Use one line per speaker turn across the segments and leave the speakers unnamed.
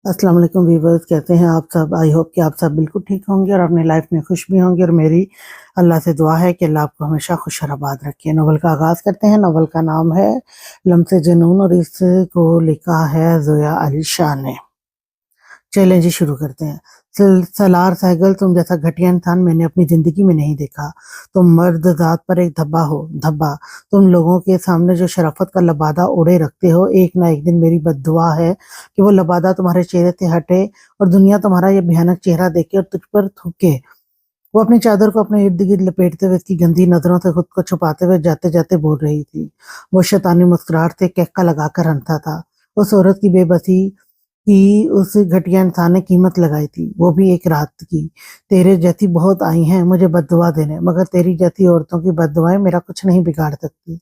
अस्सलाम वालेकुम व्यूवर्स, कैसे हैं आप सब? आई होप कि आप सब बिल्कुल ठीक होंगे और अपनी लाइफ में खुश भी होंगे। और मेरी अल्लाह से दुआ है कि अल्लाह आपको हमेशा खुश और आबाद रखे। नॉवल का आगाज़ करते हैं। नॉवल का नाम है लम्से जुनून और इसको लिखा है ज़ोया अली शाह ने। चलें जी, शुरू करते हैं। सलार सहगल, तुम जैसा घटिया इंसान मैंने अपनी ज़िंदगी में नहीं देखा। तुम मर्द ज़ात पर एक धब्बा हो, धब्बा। तुम लोगों के सामने जो शराफ़त का लबादा ओढ़े रखते हो, एक ना एक दिन मेरी बद्दुआ है कि वो लबादा तुम्हारे चेहरे से हटे और दुनिया तुम्हारा ये भयानक चेहरा देखे और तुझ पर थूके। वो अपनी चादर को अपने इर्द-गिर्द लपेटते हुए उसकी गंदी नज़रों से खुद को छुपाते हुए जाते-जाते बोल रही थी। वो शैतानी मुस्कुराहट से कैक्का लगाकर हँसता था। उस औरत की बेबसी की उस घटिया इंसान ने कीमत लगाई थी, वो भी एक रात की। तेरे जैसी बहुत आई हैं मुझे बद्दुआ देने, मगर तेरी जैसी औरतों की बद्दुआएं मेरा कुछ नहीं बिगाड़ सकती।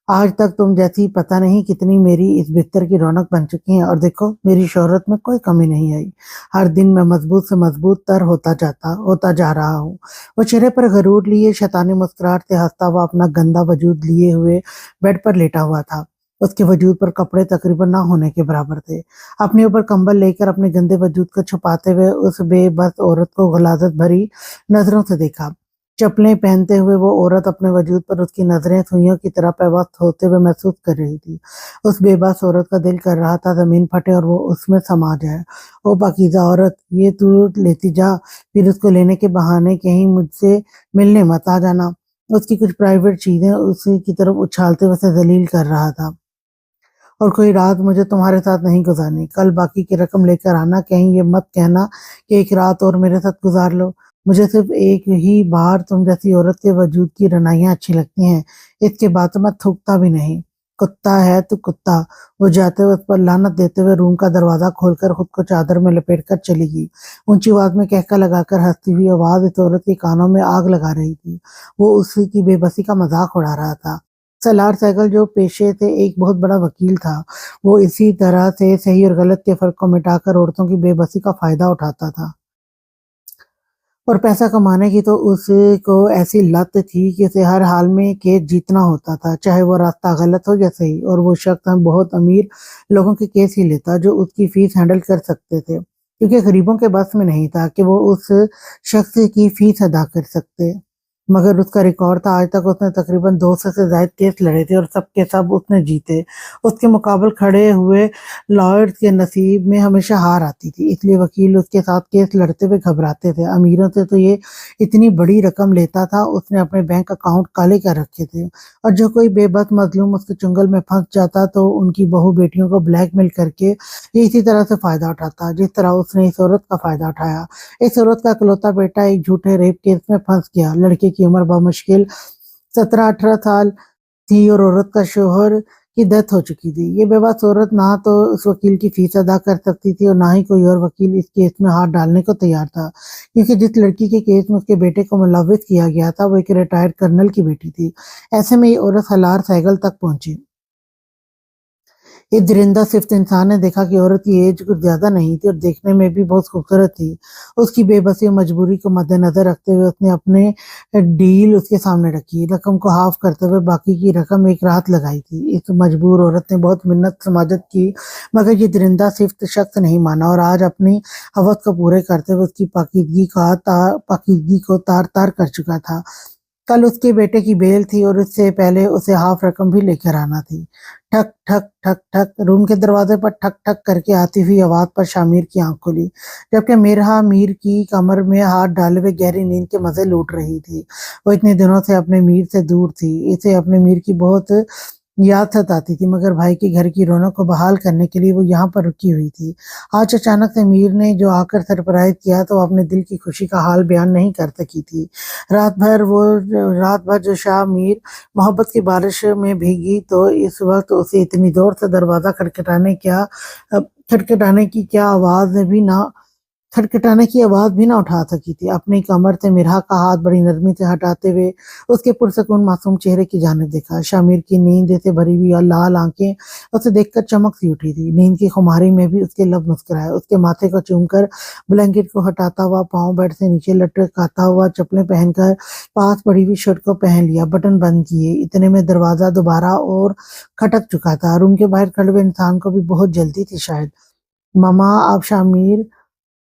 आज तक तुम जैसी पता नहीं कितनी मेरी इस बिस्तर की रौनक बन चुकी हैं और देखो मेरी शोहरत में कोई कमी नहीं आई। हर दिन मैं मजबूत से मजबूत तर होता जा रहा हूँ। वो चेहरे पर गरूर लिए शैतानी मुस्कुराहट से हंसता हुआ अपना गंदा वजूद लिए हुए बेड पर लेटा हुआ था। उसके वजूद पर कपड़े तकरीबन ना होने के बराबर थे। अपने ऊपर कंबल लेकर अपने गंदे वजूद को छुपाते हुए उस बेबस औरत को गलाजत भरी नजरों से देखा। चप्पलें पहनते हुए वो औरत अपने वजूद पर उसकी नजरें सुइयों की तरह पैवस्त होते हुए महसूस कर रही थी। उस बेबस औरत का दिल कर रहा था जमीन फटे और वो उसमें समा जाए। ओ पाकीज़ा औरत, ये तू लेती जा, फिर उसको लेने के बहाने कहीं मुझसे मिलने मत आ जाना। उसकी कुछ प्राइवेट चीजें उसी की तरफ उछालते हुए उसे जलील कर रहा था। और कोई रात मुझे तुम्हारे साथ नहीं गुजारनी। कल बाकी की रकम लेकर आना, कहीं ये मत कहना कि एक रात और मेरे साथ गुजार लो। मुझे सिर्फ एक ही बार तुम जैसी औरत के वजूद की रनाइयाँ अच्छी लगती हैं। इसके बाद तो मैं थूकता भी नहीं। कुत्ता है तू कुत्ता। वो जाते हुए उस पर लानत देते हुए रूम का दरवाजा खोलकर खुद को चादर में लपेट कर चली गई। ऊंची आवाज में कहका लगाकर हंसती हुई आवाज इस औरत के कानों में आग लगा रही थी। वो उसी की बेबसी का मजाक उड़ा रहा था। सलार सहगल जो पेशे से एक बहुत बड़ा वकील था, वो इसी तरह से सही और गलत के फर्क को मिटाकर औरतों की बेबसी का फायदा उठाता था। और पैसा कमाने की तो उसको ऐसी लत थी कि उसे हर हाल में केस जीतना होता था, चाहे वो रास्ता गलत हो या सही। और वो शख्स बहुत अमीर लोगों के केस ही लेता जो उसकी फीस हैंडल कर सकते थे, क्योंकि गरीबों के बस में नहीं था कि वो उस शख्स की फीस अदा कर सकते। मगर उसका रिकॉर्ड था, आज तक उसने तकरीबन 200 से ज्यादा केस लड़े थे और सब के सब उसने जीते। उसके मुकाबले खड़े हुए लॉयर्स के नसीब में हमेशा हार आती थी, इसलिए वकील उसके साथ केस लड़ते हुए घबराते थे। अमीरों से तो ये इतनी बड़ी रकम लेता था, उसने अपने बैंक अकाउंट काले कर रखे थे। और जो कोई बेबस मजलूम उसके चुंगल में फंस जाता तो उनकी बहू बेटियों को ब्लैकमेल करके ये इसी तरह से फायदा उठाता, जिस तरह उसने इस औरत का फायदा उठाया। इस औरत का इकलौता बेटा एक झूठे रेप केस में फंस गया। लड़के की उम्र बमुश्किल 17-18 साल थी और औरत का शोहर की डेथ हो चुकी थी। ये बेबस औरत ना तो उस वकील की फीस अदा कर सकती थी और ना ही कोई और वकील इस केस में हाथ डालने को तैयार था, क्योंकि जिस लड़की के केस में उसके बेटे को मुलविस किया गया था वो एक रिटायर्ड कर्नल की बेटी थी। ऐसे में ये औरत सलार सहगल तक पहुंची। एक दरिंदा सिर्फ इंसान ने देखा कि औरत की एज कुछ ज्यादा नहीं थी और देखने में भी बहुत खूबसूरत थी। उसकी बेबसी और मजबूरी को मद्देनजर रखते हुए उसने अपने डील उसके सामने रखी। रकम को हाफ करते हुए बाकी की रकम एक रात लगाई थी। इस मजबूर औरत ने बहुत मिन्नत समाजत की, मगर ये दरिंदा सिर्फ शख्स नहीं माना और आज अपनी हवस को पूरे करते हुए उसकी पाकीदगी को तार तार कर चुका था। कल उसके बेटे की बेल थी और उससे पहले उसे हाफ रकम भी लेकर आना थी। ठक ठक ठक ठक, रूम के दरवाजे पर ठक ठक करके आती हुई आवाज पर शामिर की आंख खुली, जबकि मेरहा मीर की कमर में हाथ डाले हुए गहरी नींद के मजे लूट रही थी। वो इतने दिनों से अपने मीर से दूर थी। इसे अपने मीर की बहुत याद सताती थी, मगर भाई के घर की रौनक को बहाल करने के लिए वो यहाँ पर रुकी हुई थी। आज अचानक से मीर ने जो आकर सरप्राइज किया तो वो अपने दिल की खुशी का हाल बयान नहीं कर सकी थी। रात भर जो शाह मीर मोहब्बत की बारिश में भीगी, तो इस वक्त उसे इतनी जोर से दरवाजा खटखटाने की क्या आवाज भी ना खटखटाने की आवाज भी ना उठा सकी थी। अपनी कमर से मिरहा का हाथ बड़ी नरमी से हटाते हुए उसके पुरसकून मासूम चेहरे की जानिब देखा। शामिर की नींद से भरी हुई और लाल आंखें उसे देखकर चमक सी उठी थी। नींद की खुमारी में भी उसके लब मुस्कुराए। उसके माथे को चूमकर ब्लैंकेट को हटाता हुआ पाँव बेड से नीचे लटकाता हुआ चप्पलें पहनकर पास पड़ी हुई शर्ट को पहन लिया, बटन बंद किए। इतने में दरवाजा दोबारा और खटक चुका था। रूम के बाहर खड़े हुए इंसान को भी बहुत जल्दी थी शायद। मामा आप शामिर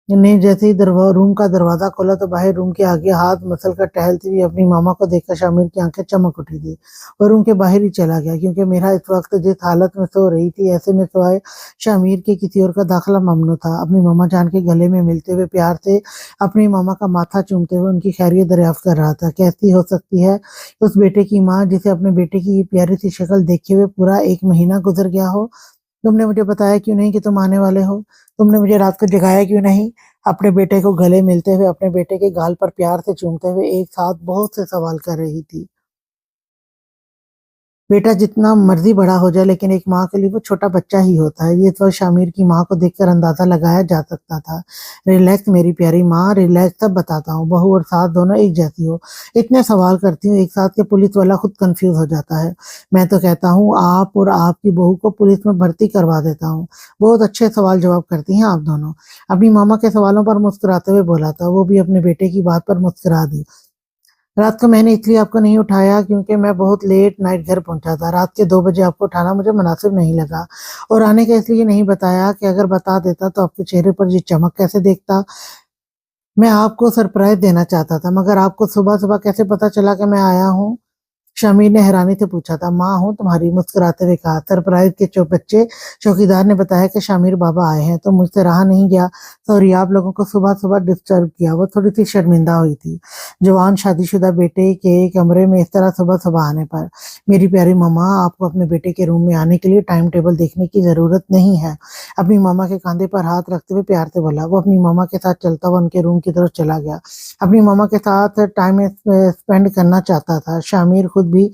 ने जैसे ही रूम का दरवाजा खोला तो बाहर रूम के आगे हाथ मसल कर टहलती हुई अपनी मामा को देखकर शामिर की आंखें चमक उठी थी और रूम के बाहर ही चला गया, क्योंकि मेरा इस वक्त जिस हालत में सो रही थी ऐसे में सिवाय शामिर के किसी और का दाखिला ममनू था। अपनी मामा जान के गले में मिलते हुए प्यार से अपनी मामा का माथा चूमते हुए उनकी खैरियत दरियाफ्त कर रहा था। कैसी हो सकती है उस बेटे की माँ जिसे अपने बेटे की ये प्यारी सी शक्ल देखे हुए पूरा 1 महीना गुजर गया हो। तुमने मुझे बताया क्यों नहीं कि तुम आने वाले हो? तुमने मुझे रात को जगाया क्यों नहीं? अपने बेटे को गले मिलते हुए अपने बेटे के गाल पर प्यार से चूमते हुए एक साथ बहुत से सवाल कर रही थी। बेटा जितना मर्जी बड़ा हो जाए लेकिन एक माँ के लिए वो छोटा बच्चा ही होता है। ये तो शामिर की माँ को देखकर अंदाजा लगाया जा सकता था। रिलैक्स मेरी प्यारी माँ, रिलैक्स, सब बताता हूँ। बहू और सास दोनों एक जैसी हो। इतने सवाल करती हूँ एक साथ के पुलिस वाला खुद कंफ्यूज हो जाता है। मैं तो कहता हूँ आप और आपकी बहू को पुलिस में भर्ती करवा देता हूँ। बहुत अच्छे सवाल जवाब करती हैं आप दोनों। अपनी मामा के सवालों पर मुस्कुराते हुए बोला था। वो भी अपने बेटे की बात पर मुस्कुरा दी। रात को मैंने इसलिए आपको नहीं उठाया क्योंकि मैं बहुत लेट नाइट घर पहुंचा था। रात के 2 बजे आपको उठाना मुझे मुनासिब नहीं लगा, और आने का इसलिए नहीं बताया कि अगर बता देता तो आपके चेहरे पर ये चमक कैसे देखता। मैं आपको सरप्राइज देना चाहता था, मगर आपको सुबह सुबह कैसे पता चला कि मैं आया हूँ? शमीर ने हैरानी से पूछा था। माँ हूँ तुम्हारी, मुस्कुराते हुए कहा। सरप्राइज के चुप बच्चे, चौकीदार ने बताया कि शामिर बाबा आए हैं, तो मुझसे रहा नहीं गया। सॉरी, आप लोगों को सुबह सुबह डिस्टर्ब किया। वो थोड़ी सी शर्मिंदा हुई थी जवान शादीशुदा बेटे के कमरे में इस तरह सुबह सुबह आने पर। मेरी प्यारी मामा, आपको अपने बेटे के रूम में आने के लिए टाइम टेबल देखने की जरूरत नहीं है। अपनी मामा के कंधे पर हाथ रखते हुए प्यार से बोला। वो अपनी मामा के साथ चलता हुआ उनके रूम की तरफ चला गया। अपनी मामा के साथ टाइम स्पेंड करना चाहता था। शामिर खुद भी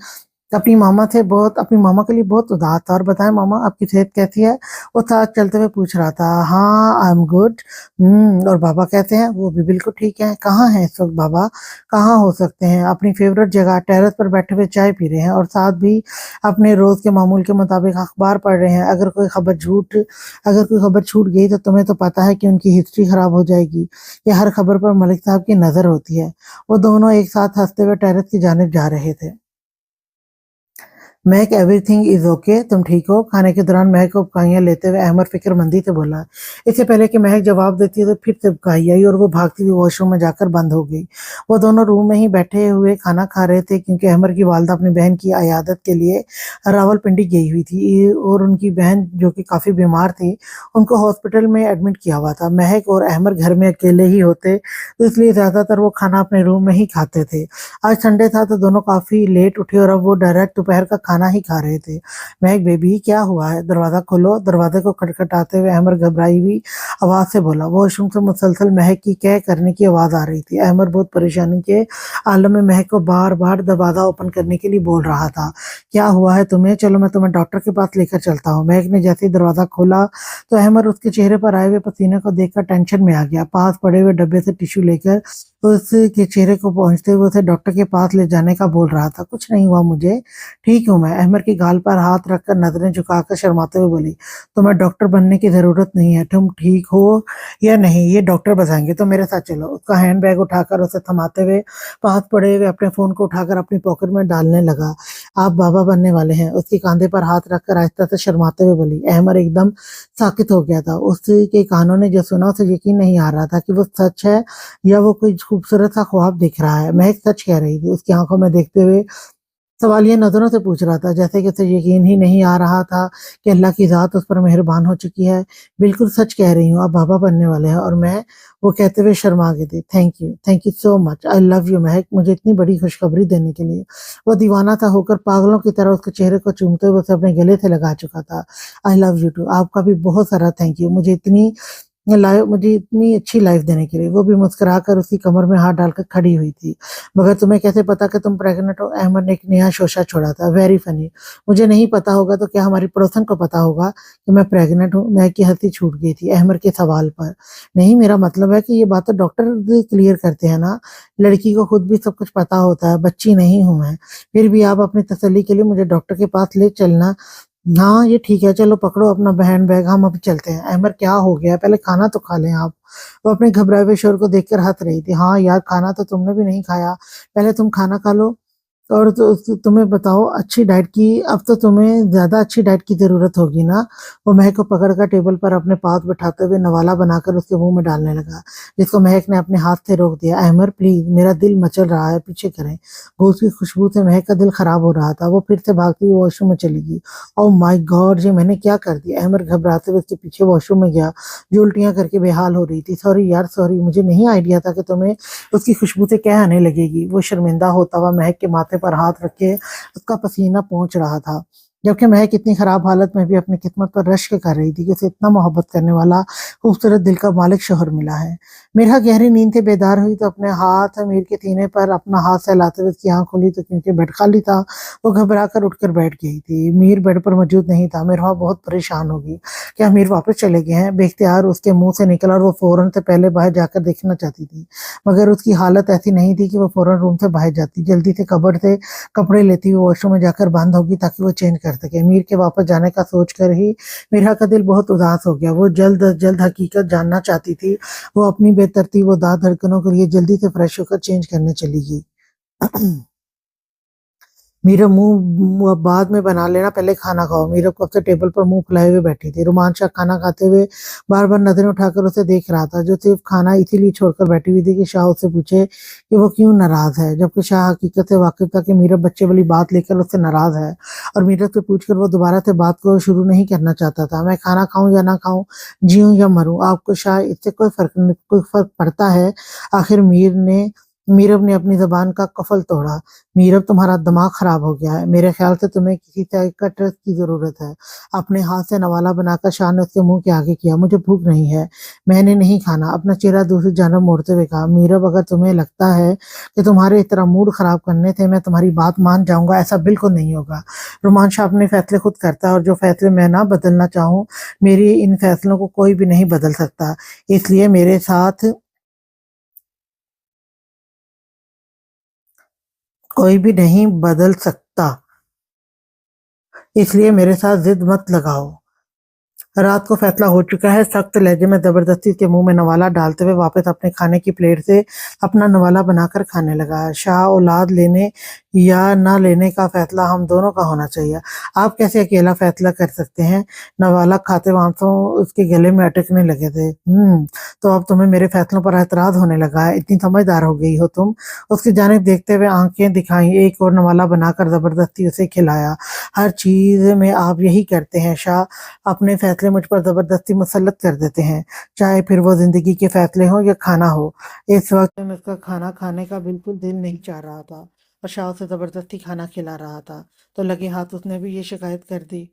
अपनी मामा के लिए बहुत उदास था। और बताएं मामा, आपकी सेहत कैसी है? वो साथ चलते हुए पूछ रहा था। हाँ, आई एम गुड। और बाबा कैसे हैं? वो भी बिल्कुल ठीक है। कहाँ हैं इस वक्त बाबा? कहाँ हो सकते हैं? अपनी फेवरेट जगह टेरेस पर बैठे हुए चाय पी रहे हैं और साथ भी अपने रोज के मामूल के मुताबिक अखबार पढ़ रहे हैं। अगर कोई खबर छूट गई तो तुम्हें तो पता है कि उनकी हिस्ट्री खराब हो जाएगी। ये हर खबर पर मलिक साहब की नजर होती है। वो दोनों एक साथ हंसते हुए टेरेस की जानिब जा रहे थे। महक, एवरीथिंग इज ओके, तुम ठीक हो? खाने के दौरान महक को उपकाइयां लेते हुए अहमद फिक्रमंदी से बोला। इससे पहले कि महक जवाब देती तो फिर से उपकाई आई और वो भागती हुई वॉशरूम में जाकर बंद हो गई। वो दोनों रूम में ही बैठे हुए खाना खा रहे थे, क्योंकि अहमद की वालदा अपनी बहन की अयादत के लिए रावलपिंडी गई हुई थी और उनकी बहन जो कि काफी बीमार थी, उनको हॉस्पिटल में एडमिट किया हुआ था। महक और अहमद घर में अकेले ही होते, तो इसलिए ज्यादातर वो खाना अपने रूम में ही खाते थे। आज संडे था तो दोनों काफी लेट उठे और अब वो डायरेक्ट दोपहर का खाना ही खा रहे थे। महक, बेबी क्या हुआ है? दरवाजा खोलो। दरवाजे को खटखटाते हुए अहमद घबराई हुई आवाज से बोला। वॉशरूम से मुसलसल महक की कह करने की आवाज आ रही थी। अहमद बहुत परेशानी के आलम में महक को बार बार दरवाजा ओपन करने के लिए बोल रहा था। क्या हुआ है तुम्हें? चलो मैं तुम्हें डॉक्टर के पास लेकर चलता हूँ। महक ने जैसे ही दरवाजा खोला तो अहमद उसके चेहरे पर आए हुए पसीने को देखकर टेंशन में आ गया। पास पड़े हुए डब्बे से टिश्यू लेकर उसके चेहरे को पहुंचते हुए उसे डॉक्टर के पास ले जाने का बोल रहा था। कुछ नहीं हुआ मुझे, ठीक हूं मैं। अहमद की गाल पर हाथ रखकर नजरें झुकाकर शर्माते हुए बोली। तुम्हें डॉक्टर बनने की जरूरत नहीं है। तुम ठीक हो या नहीं ये डॉक्टर बताएंगे, तो मेरे साथ चलो। उसका हैंड बैग उठाकर उसे थमाते हुए पास पड़े हुए अपने फोन को उठाकर अपनी पॉकेट में डालने लगा। आप बाबा बनने वाले हैं, उसके कंधे पर हाथ रखकर आहिस्ता से शर्माते हुए बोली। अहमद एकदम साकित हो गया था। उसके कानों ने जो सुना उसे यकीन नहीं आ रहा था कि वो सच है या वो कोई खूबसूरत सा ख्वाब दिख रहा है। महक सच कह रही थी। उसकी आंखों में देखते हुए सवालिया नजरों से पूछ रहा था, जैसे कि उसे यकीन ही नहीं आ रहा था कि अल्लाह की जात उस पर मेहरबान हो चुकी है। बिल्कुल सच कह रही हूँ, आप बाबा बनने वाले हैं। और मैं, वो कहते हुए शर्मा गए थे। Thank you so much, I love you महक, मुझे इतनी बड़ी खुशखबरी देने के लिए। वो दीवाना सा होकर पागलों की तरह उसके चेहरे को चूमते हुए उसे अपने गले से लगा चुका था। आई लव यू टू, आपका भी बहुत सारा थैंक यू, मुझे इतनी अच्छी लाइफ देने के लिए। वो भी मुस्कुराकर उसकी कमर में हाथ डालकर खड़ी हुई थी। मगर तुम्हें कैसे पता कि तुम प्रेग्नेंट हो? अहमद ने एक नया शोशा छोड़ा था। Very funny. मुझे नहीं पता होगा तो क्या हमारी पड़ोसन को पता होगा कि मैं प्रेग्नेंट हूँ? मैं की हंसी छूट गई थी अहमद के सवाल पर। नहीं, मेरा मतलब है कि ये बात तो डॉक्टर क्लियर करते हैं ना। लड़की को खुद भी सब कुछ पता होता है, बच्ची नहीं हूं मैं। फिर भी आप अपनी तसल्ली के लिए मुझे डॉक्टर के पास ले चलना। हाँ, ये ठीक है, चलो पकड़ो अपना हैंड बैग, हम अभी चलते हैं। अहमद, क्या हो गया? पहले खाना तो खा लें आप। वो अपने घबराए हुए शोर को देखकर हंस रही थी। हाँ यार, खाना तो तुमने भी नहीं खाया, पहले तुम खाना खा लो। اور تمہیں بتاؤ اچھی ڈائٹ کی، اب تو تمہیں زیادہ اچھی ڈائٹ کی ضرورت ہوگی نا۔ وہ مہک کو پکڑ کر ٹیبل پر اپنے پاؤں بٹھاتے ہوئے نوالا بنا کر اس کے منہ میں ڈالنے لگا، جس کو مہک نے اپنے ہاتھ سے روک دیا۔ احمد پلیز، میرا دل مچل رہا ہے، پیچھے کریں۔ گوشت کی خوشبو سے مہک کا دل خراب ہو رہا تھا۔ وہ پھر سے بھاگتی ہوئی واش روم میں چلی گئی۔ او مائی گاڈ، یہ میں نے کیا کر دیا؟ احمد گھبراتے ہوئے اس کے پیچھے واش روم میں گیا، جو الٹیاں کر کے بے حال ہو رہی تھی۔ سوری یار سوری، مجھے نہیں آئیڈیا تھا کہ تمہیں اس کی خوشبو سے کیا آنے لگے گی۔ وہ شرمندہ ہوتا ہوا مہک کے ماتھے پر ہاتھ رکھ کے اس کا پسینہ پہنچ رہا تھا، جبکہ مہک اتنی خراب حالت میں بھی اپنی قسمت پر رشک کر رہی تھی کہ اسے اتنا محبت کرنے والا خوبصورت دل کا مالک شوہر ملا ہے۔ میرا گہری نیند سے بیدار ہوئی تو اپنے ہاتھ میر کے سینے پر اپنا ہاتھ سہلاتے ہوئے اس کی آنکھ کھلی تو کیونکہ بیڈ خالی تھا وہ گھبرا کر اٹھ کر بیٹھ گئی تھی۔ میر بیڈ پر موجود نہیں تھا۔ میرا بہت پریشان ہوگی، کیا میر واپس چلے گئے ہیں؟ بے اختیار اس کے منہ سے نکلا اور وہ فوراً سے پہلے باہر جا کر دیکھنا چاہتی تھی، مگر اس کی حالت ایسی نہیں تھی کہ وہ فوراً روم سے باہر جاتی۔ جلدی سے کبرڈ سے کپڑے لیتی ہوئی واش روم میں جا کر بند ہوگی تاکہ وہ چینج کر سکے۔ میر کے واپس جانے کا سوچ کر ہی میرا کا دل بہت اداس ہو گیا۔ وہ جلد از جلد حقیقت جاننا چاہتی تھی۔ وہ اپنی بے ترتیب و داد دھڑکنوں کے لیے جلدی سے فریش ہو کر چینج کرنے چلی گئی۔ میرا منہ بعد میں بنا لینا، پہلے کھانا کھاؤ۔ میرا کب سے ٹیبل پر منہ پھلائے ہوئے بیٹھی تھی۔ رومانچا کھانا کھاتے ہوئے بار بار نظریں اٹھا کر اسے دیکھ رہا تھا، جو صرف کھانا اسی لیے چھوڑ کر بیٹھی ہوئی تھی کہ شاہ اس سے پوچھے کہ وہ کیوں ناراض ہے، جبکہ شاہ حقیقت سے واقف تھا کہ میرا بچے والی بات لے کر اس سے ناراض ہے اور میرا سے پوچھ کر وہ دوبارہ سے بات کو شروع نہیں کرنا چاہتا تھا۔ میں کھانا کھاؤں یا نہ کھاؤں، جیوں یا مروں، آپ کو شاہ اس سے کوئی فرق پڑتا ہے؟ آخر میرب نے اپنی زبان کا قفل توڑا۔ میرب، تمہارا دماغ خراب ہو گیا ہے۔ میرے خیال سے تمہیں کسی سائیکٹرسٹ کی ضرورت ہے۔ اپنے ہاتھ سے نوالا بنا کر شاہ نے اس کے منہ کے آگے کیا۔ مجھے بھوک نہیں ہے، میں نے نہیں کھانا۔ اپنا چہرہ دوسری جانب موڑتے ہوئے کہا، میرب اگر تمہیں لگتا ہے کہ تمہارے اس طرح موڈ خراب کرنے سے میں تمہاری بات مان جاؤں گا، ایسا بالکل نہیں ہوگا۔ رومان شاہ اپنے فیصلے خود کرتا ہے اور جو فیصلے میں نہ بدلنا چاہوں، میری ان فیصلوں کو کوئی بھی نہیں بدل سکتا، اس لیے میرے ساتھ کوئی بھی نہیں بدل سکتا، اس لیے میرے ساتھ ضد مت لگاؤ۔ رات کو فیصلہ ہو چکا ہے، سخت لہجے میں زبردستی اس کے منہ میں نوالا ڈالتے ہوئے واپس اپنے کھانے کی پلیٹ سے اپنا نوالا بنا کر کھانے لگا۔ شاہ، اولاد لینے یا نہ لینے کا فیصلہ ہم دونوں کا ہونا چاہیے، آپ کیسے اکیلا فیصلہ کر سکتے ہیں؟ نوالا کھاتے آنسو اس کے گلے میں اٹکنے لگے تھے۔ تو اب تمہیں میرے فیصلوں پر اعتراض ہونے لگا ہے، اتنی سمجھدار ہو گئی ہو تم۔ اس کی جانب دیکھتے ہوئے آنکھیں دکھائیں، ایک اور نوالا بنا کر زبردستی اسے کھلایا۔ ہر چیز میں آپ یہی کرتے ہیں شاہ، اپنے فیصلے مجھ پر زبردستی مسلط کر دیتے ہیں، چاہے پھر وہ زندگی کے فیصلے ہوں یا کھانا ہو۔ اس وقت میں اس کا کھانا کھانے کا بالکل دل نہیں چاہ رہا تھا اور شاہ اسے زبردستی کھانا کھلا رہا تھا، تو لگے ہاتھ اس نے بھی یہ شکایت کر دی۔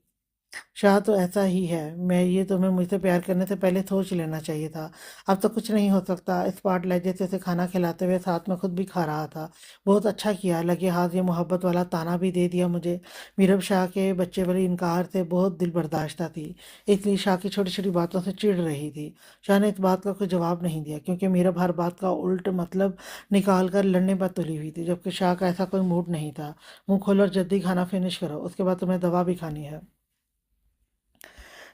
شاہ تو ایسا ہی ہے، میں یہ تمہیں مجھ سے پیار کرنے سے پہلے سوچ لینا چاہیے تھا۔ اب تو کچھ نہیں ہو سکتا۔ اسپاٹ لہجے سے اسے کھانا کھلاتے ہوئے ساتھ میں خود بھی کھا رہا تھا۔ بہت اچھا کیا، لگے ہاتھ یہ محبت والا تانا بھی دے دیا مجھے۔ میرب شاہ کے بچے والی انکار سے بہت دل برداشتہ تھی، اس لیے شاہ کی چھوٹی چھوٹی باتوں سے چڑ رہی تھی۔ شاہ نے اس بات کا کوئی جواب نہیں دیا کیونکہ میرب ہر بات کا الٹ مطلب نکال کر لڑنے پر تلی ہوئی تھی، جبکہ شاہ کا ایسا کوئی موڈ نہیں تھا۔ منہ کھولو اور جلدی کھانا فنش کرو، اس کے بعد تمہیں دوا بھی کھانی ہے۔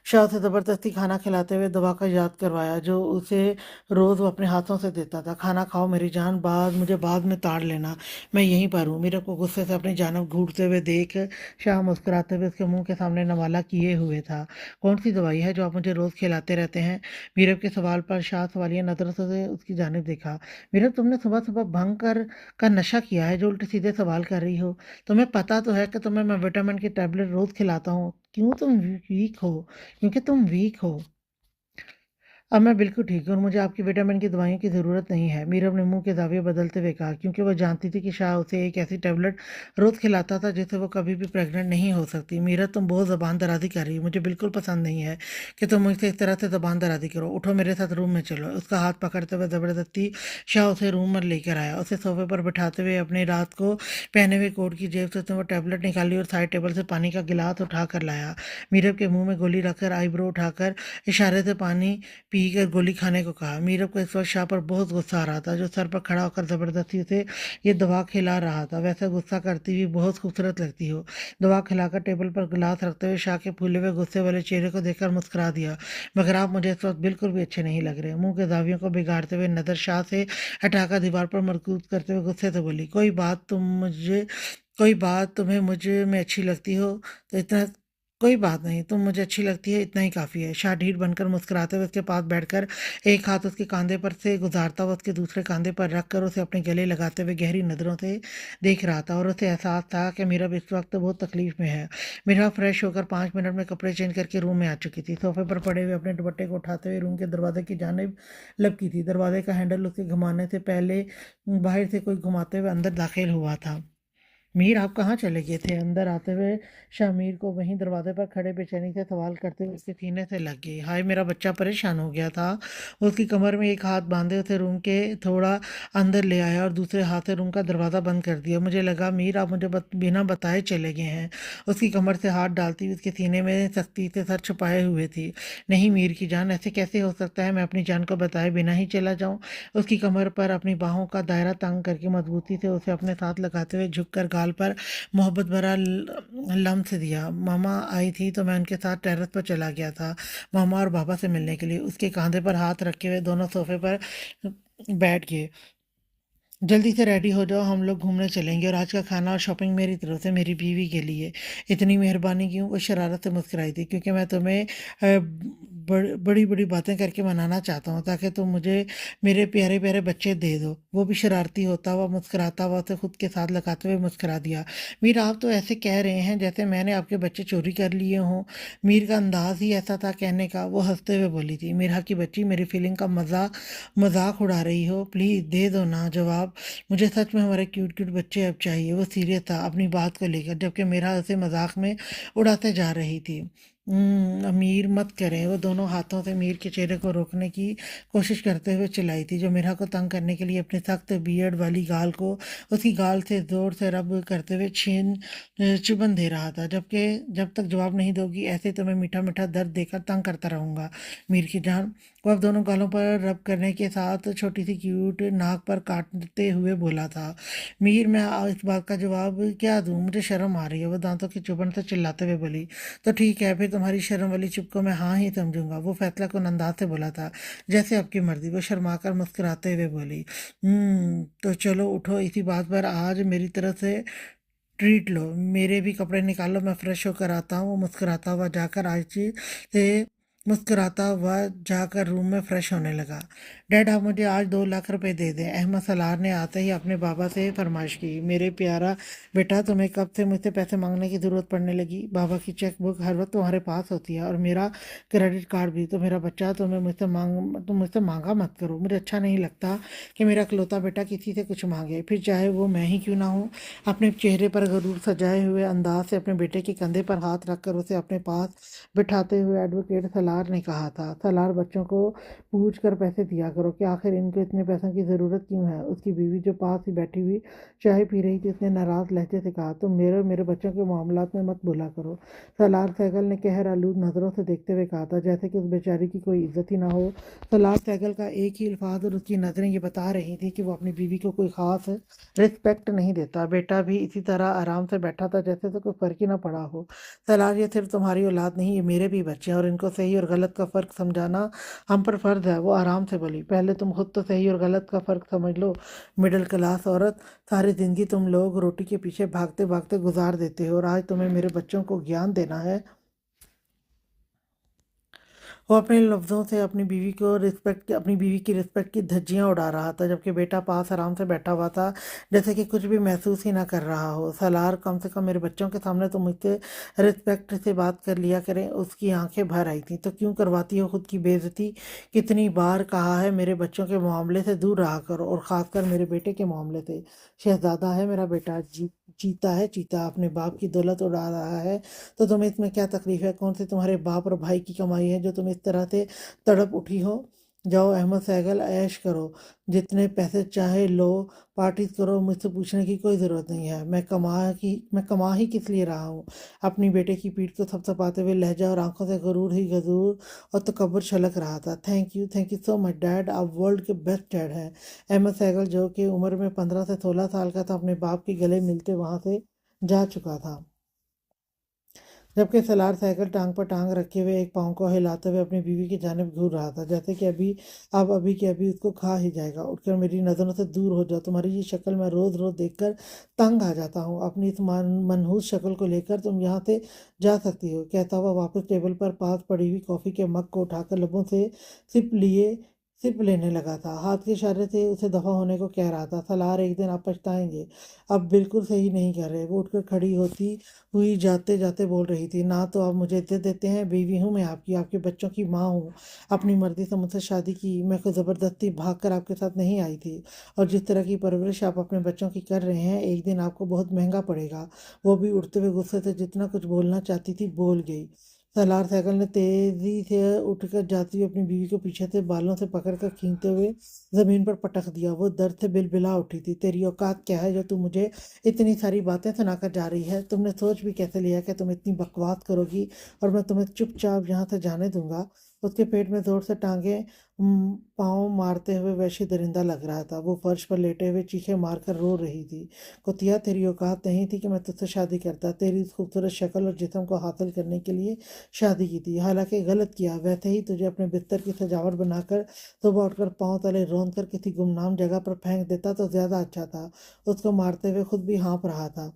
شاہ اسے زبردستی کھانا کھلاتے ہوئے دوا کا یاد کروایا جو اسے روز وہ اپنے ہاتھوں سے دیتا تھا۔ کھانا کھاؤ میری جان، مجھے بعد میں تاڑ لینا، میں یہیں پر ہوں۔ میرے کو غصے سے اپنی جانب گھورتے ہوئے دیکھ شاہ مسکراتے ہوئے اس کے منہ کے سامنے نوالا کیے ہوئے تھا۔ کون سی دوائی ہے جو آپ مجھے روز کھلاتے رہتے ہیں؟ میرب کے سوال پر شاہ سوالیہ نظروں سے اس کی جانب دیکھا۔ میرب، تم نے صبح صبح بھنگ کا نشہ کیا ہے جو الٹے سیدھے سوال کر رہی ہو؟ تمہیں پتہ تو ہے کہ تمہیں میں وٹامن کی ٹیبلٹ روز کھلاتا ہوں، کیوں تم ویک ہو؟ کیونکہ تم ویک ہو۔ اب میں بالکل ٹھیک ہوں اور مجھے آپ کی وٹامن کی دوائیوں کی ضرورت نہیں ہے، میرب نے منہ کے زاویے بدلتے ہوئے کہا، کیونکہ وہ جانتی تھی کہ شاہ اسے ایک ایسی ٹیبلٹ روز کھلاتا تھا جس سے وہ کبھی بھی پریگننٹ نہیں ہو سکتی۔ میرب، تم بہت زبان درازی کر رہی ہو، مجھے بالکل پسند نہیں ہے کہ تم مجھ سے اس طرح سے زبان درازی کرو۔ اٹھو، میرے ساتھ روم میں چلو۔ اس کا ہاتھ پکڑتے ہوئے زبردستی شاہ اسے روم میں لے کر آیا۔ اسے صوفے پر بٹھاتے ہوئے اپنی رات کو پہنے ہوئے کوٹ کی جیب سے اس نے وہ ٹیبلٹ نکالی اور سائڈ ٹیبل سے پانی کا گلاس اٹھا کر لایا۔ میرب کے منہ میں گولی رکھ کر آئی برو اٹھا کر اشارے سے پانی پی کر گولی کھانے کو کہا۔ میرب کو اس وقت شاہ پر بہت غصہ آ رہا تھا، جو سر پر کھڑا ہو کر زبردستی اسے یہ دوا کھلا رہا تھا۔ ویسے غصہ کرتی ہوئی بہت خوبصورت لگتی ہو۔ دوا کھلا کر ٹیبل پر گلاس رکھتے ہوئے شاہ کے پھولے ہوئے غصے والے چہرے کو دیکھ کر مسکرا دیا، مگر آپ مجھے اس وقت بالکل بھی اچھے نہیں لگ رہے۔ منہ کے زاویوں کو بگاڑتے ہوئے نظر شاہ سے ہٹا کر دیوار پر مرکوز کرتے ہوئے غصے سے بولی، کوئی بات تم مجھے कोई बात तुम्हें मुझ में अच्छी लगती हो तो इतना कोई बात नहीं, तुम मुझे अच्छी लगती है इतना ही काफ़ी है। शाह ढीठ बनकर मुस्कुराते हुए उसके पास बैठकर एक हाथ उसके कंधे पर से गुजारता हुआ उसके दूसरे कंधे पर रख कर उसे अपने गले लगाते हुए गहरी नज़रों से देख रहा था, और उसे एहसास था कि मीरा इस वक्त बहुत तकलीफ में है। मीरा फ्रेश होकर 5 मिनट में कपड़े चेंज करके रूम में आ चुकी थी। सोफे पर पड़े हुए अपने दुपट्टे को उठाते हुए रूम के दरवाजे की जानिब लपकी थी। दरवाजे का हैंडल उसके घुमाने से पहले बाहर से कोई घुमाते हुए अंदर दाखिल हुआ था। मीर, आप कहाँ चले गए थे? अंदर आते हुए शामिर को वहीं दरवाजे पर खड़े बेचैनी से सवाल करते हुए उसके सीने से लग गई। हाय, मेरा बच्चा परेशान हो गया था। उसकी कमर में एक हाथ बांधे उसे रूम के थोड़ा अंदर ले आया और दूसरे हाथ से रूम का दरवाज़ा बंद कर दिया। मुझे लगा मीर आप मुझे बिना बताए चले गए हैं। उसकी कमर से हाथ डालती हुई उसके सीने में सख्ती से सर छुपाए हुए थी। नहीं मीर की जान, ऐसे कैसे हो सकता है? मैं अपनी जान को बताए बिना ही चला जाऊं? उसकी कमर पर अपनी बाहों का दायरा तंग करके मजबूती से उसे अपने साथ लगाते हुए झुककर गाल पर मोहब्बत भरा लम्स दिया। मामा आई थी तो मैं उनके साथ टेरेस पर चला गया था, मामा और बाबा से मिलने के लिए। उसके कंधे पर हाथ रखे हुए दोनों सोफे पर बैठ गए। जल्दी से रेडी हो जाओ, हम लोग घूमने चलेंगे, और आज का खाना और शॉपिंग मेरी तरफ से मेरी बीवी के लिए। इतनी मेहरबानी क्यों? वो शरारत से मुस्कुराई थी। क्योंकि मैं तुम्हें बड़ी बड़ी बातें करके मनाना चाहता हूँ ताकि तुम मुझे मेरे प्यारे प्यारे बच्चे दे दो। वो भी शरारती होता हुआ मुस्कुराता हुआ उसे खुद के साथ लगाते हुए मुस्कुरा दिया। मीर, आप तो ऐसे कह रहे हैं जैसे मैंने आपके बच्चे चोरी कर लिए हों। मीर का अंदाज ही ऐसा था कहने का। वो हंसते हुए बोली थी, मीरा की बच्ची मेरी फीलिंग का मजाक उड़ा रही हो? प्लीज़ दे दो ना जवाब। मुझे सच में हमारे क्यूट क्यूट बच्चे अब चाहिए। वो सीरियस था अपनी बात को लेकर, जबकि मेरा उसे मजाक में उड़ाते जा रही थी। अमीर मत करें। वो दोनों हाथों से मीर के चेहरे को रोकने की कोशिश करते हुए चिल्लाई थी, जो मीरा को तंग करने के लिए अपने सख्त बियर्ड वाली गाल को उसकी गाल से जोर से रब करते हुए चुभन दे रहा था। जबकि जब तक जवाब नहीं दोगी ऐसे तो मैं मीठा मीठा दर्द देकर तंग करता रहूंगा मीर की जान। वो अब दोनों गालों पर रब करने के साथ छोटी सी क्यूट नाक पर काटते हुए बोला था। मीर, मैं इस बात का जवाब क्या दूं? मुझे शर्म आ रही है। वो दांतों की चुभन से चिल्लाते हुए बोली। तो ठीक है, फिर तुम्हारी शर्म वाली चुप को मैं हाँ ही समझूंगा। वो फैसला को अंदाज से बोला था। जैसे आपकी मर्जी। वो शर्माकर मुस्कुराते हुए बोली। तो चलो उठो, इसी बात पर आज मेरी तरफ से ट्रीट लो। मेरे भी कपड़े निकालो, मैं फ्रेश होकर आता हूँ। वो मुस्कुराता हुआ जाकर रूम में फ्रेश होने लगा। डैड, आप मुझे आज 2 लाख रुपए दे दें। अहमद सलार ने आते ही अपने बाबा से फरमाइश की। मेरे प्यारा बेटा, तुम्हें कब से मुझसे पैसे मांगने की ज़रूरत पड़ने लगी? बाबा की चेक बुक हर वक्त तुम्हारे पास होती है, और मेरा क्रेडिट कार्ड भी। तो मेरा बच्चा, तुम मुझसे मांगा मत करो। मुझे अच्छा नहीं लगता कि मेरा इकलौता बेटा किसी से कुछ मांगे, फिर चाहे वो मैं ही क्यों ना हूँ। अपने चेहरे पर गरूर सजाए हुए अंदाज से अपने बेटे के कंधे पर हाथ रखकर उसे अपने पास बिठाते हुए एडवोकेट सलार ने कहा था। सलार, बच्चों को पूछ कर पैसे दिया करो कि आखिर इनको इतने पैसों की ज़रूरत क्यों है? उसकी बीवी जो पास ही बैठी हुई चाय पी रही थी, उसने नाराज लहजे से कहा। तुम मेरे और मेरे बच्चों के मामलात में मत बोला करो। सलार सहगल ने कहर आलूद नज़रों से देखते हुए कहा था, जैसे कि उस बेचारी की कोई इज्जत ही ना हो। सलार सहगल का एक ही अल्फाज और उसकी नज़रें ये बता रही थी कि वो अपनी बीवी को कोई खास रिस्पेक्ट नहीं देता। बेटा भी इसी तरह आराम से बैठा था जैसे तो कोई फर्क ही ना पड़ा हो। सलार, ये सिर्फ तुम्हारी औलाद नहीं, ये मेरे भी बच्चे हैं, और इनको सही और गलत का फ़र्क समझाना हम पर फ़र्ज है। वो आराम से बोली। पहले तुम खुद तो सही और गलत का फ़र्क समझ लो। मिडिल क्लास औरत, सारी ज़िंदगी तुम लोग रोटी के पीछे भागते भागते गुजार देते हो, और आज तुम्हें मेरे बच्चों को ज्ञान देना है। वो अपने लफ्ज़ों से अपनी बीवी की रिस्पेक्ट की धज्जियां उड़ा रहा था, जबकि बेटा पास आराम से बैठा हुआ था जैसे कि कुछ भी महसूस ही ना कर रहा हो। सलार, कम से कम मेरे बच्चों के सामने तो मुझसे रिस्पेक्ट से बात कर लिया करें। उसकी आंखें भर आई थी। तो क्यों करवाती हो खुद की बेइज्जती? कितनी बार कहा है मेरे बच्चों के मामले से दूर रहा करो, और ख़ासकर मेरे बेटे के मामले से। शहजादा है मेरा बेटा, चीता है चीता, अपने बाप की दौलत उड़ा रहा है। तो तुम्हें इसमें क्या तकलीफ है? कौन सी तुम्हारे बाप और भाई की कमाई है जो तुम इस तरह से तड़प उठी हो? जाओ अहमद सैगल, ऐश करो, जितने पैसे चाहे लो, पार्टी करो। मुझसे पूछने की कोई ज़रूरत नहीं है। मैं कमा ही किस लिए रहा हूँ? अपनी बेटे की पीठ को थपथपाते हुए लहजा और आंखों से गरूर ही गरूर और तकब्बुर छलक रहा था। Thank you so much dad, आप वर्ल्ड के बेस्ट डैड हैं। अहमद सैगल, जो कि उम्र में 15 से 16 साल का था, अपने बाप के गले मिलते वहां से जा चुका था। जबकि सलार साइकिल टांग पर टांग रखे हुए एक पाँव को हिलाते हुए अपनी बीवी की जानिब घूर रहा था, जैसे कि अभी के अभी उसको खा ही जाएगा। उठकर मेरी नज़रों से दूर हो जाओ, तुम्हारी ये शक्ल मैं रोज रोज देखकर तंग आ जाता हूँ। अपनी इस मनहूस शक्ल को लेकर तुम यहाँ से जा सकती हो। कहता हुआ वापस टेबल पर पास पड़ी हुई कॉफी के मग को उठाकर लबों से सिप लिए सिप लेने लगा था। हाथ के इशारे से उसे दफा होने को कह रहा था। सलार, एक दिन आप पछताएंगे, अब बिल्कुल सही नहीं कर रहे। वो उठकर खड़ी होती हुई जाते जाते बोल रही थी, ना तो आप मुझे इज्जत देते हैं, बीवी हूँ मैं आपकी, आपके बच्चों की माँ हूँ, अपनी मर्जी से मुझसे शादी की, मैं कोई ज़बरदस्ती भाग कर आपके साथ नहीं आई थी। और जिस तरह की परवरिश आप अपने बच्चों की कर रहे हैं, एक दिन आपको बहुत महंगा पड़ेगा। वो भी उठते हुए गुस्से से जितना कुछ बोलना चाहती थी बोल गई। सलार साइकिल ने तेजी से उठकर जाती हुई अपनी बीवी को पीछे से बालों से पकड़कर खींचते हुए जमीन पर पटक दिया। वो दर्द से बिलबिला उठी थी। तेरी औकात क्या है जो तू मुझे इतनी सारी बातें सुनाकर जा रही है? तुमने सोच भी कैसे लिया कि तुम इतनी बकवास करोगी और मैं तुम्हें चुपचाप यहाँ से जाने दूंगा? उसके पेट में जोर से टांगे पाँव मारते हुए वैश्य दरिंदा लग रहा था। वो फर्श पर लेटे हुए चीखें मारकर रो रही थी। कुतिया, तेरी औकात नहीं थी कि मैं तुझसे शादी करता। तेरी इस खूबसूरत शक्ल और जिस्म को हासिल करने के लिए शादी की थी। हालांकि गलत किया। वैसे ही तुझे अपने बिस्तर की सजावट बनाकर सुबह उठकर पाँव तले रौंद कर किसी गुमनाम जगह पर फेंक देता तो ज्यादा अच्छा था। उसको मारते हुए खुद भी हाँफ रहा था।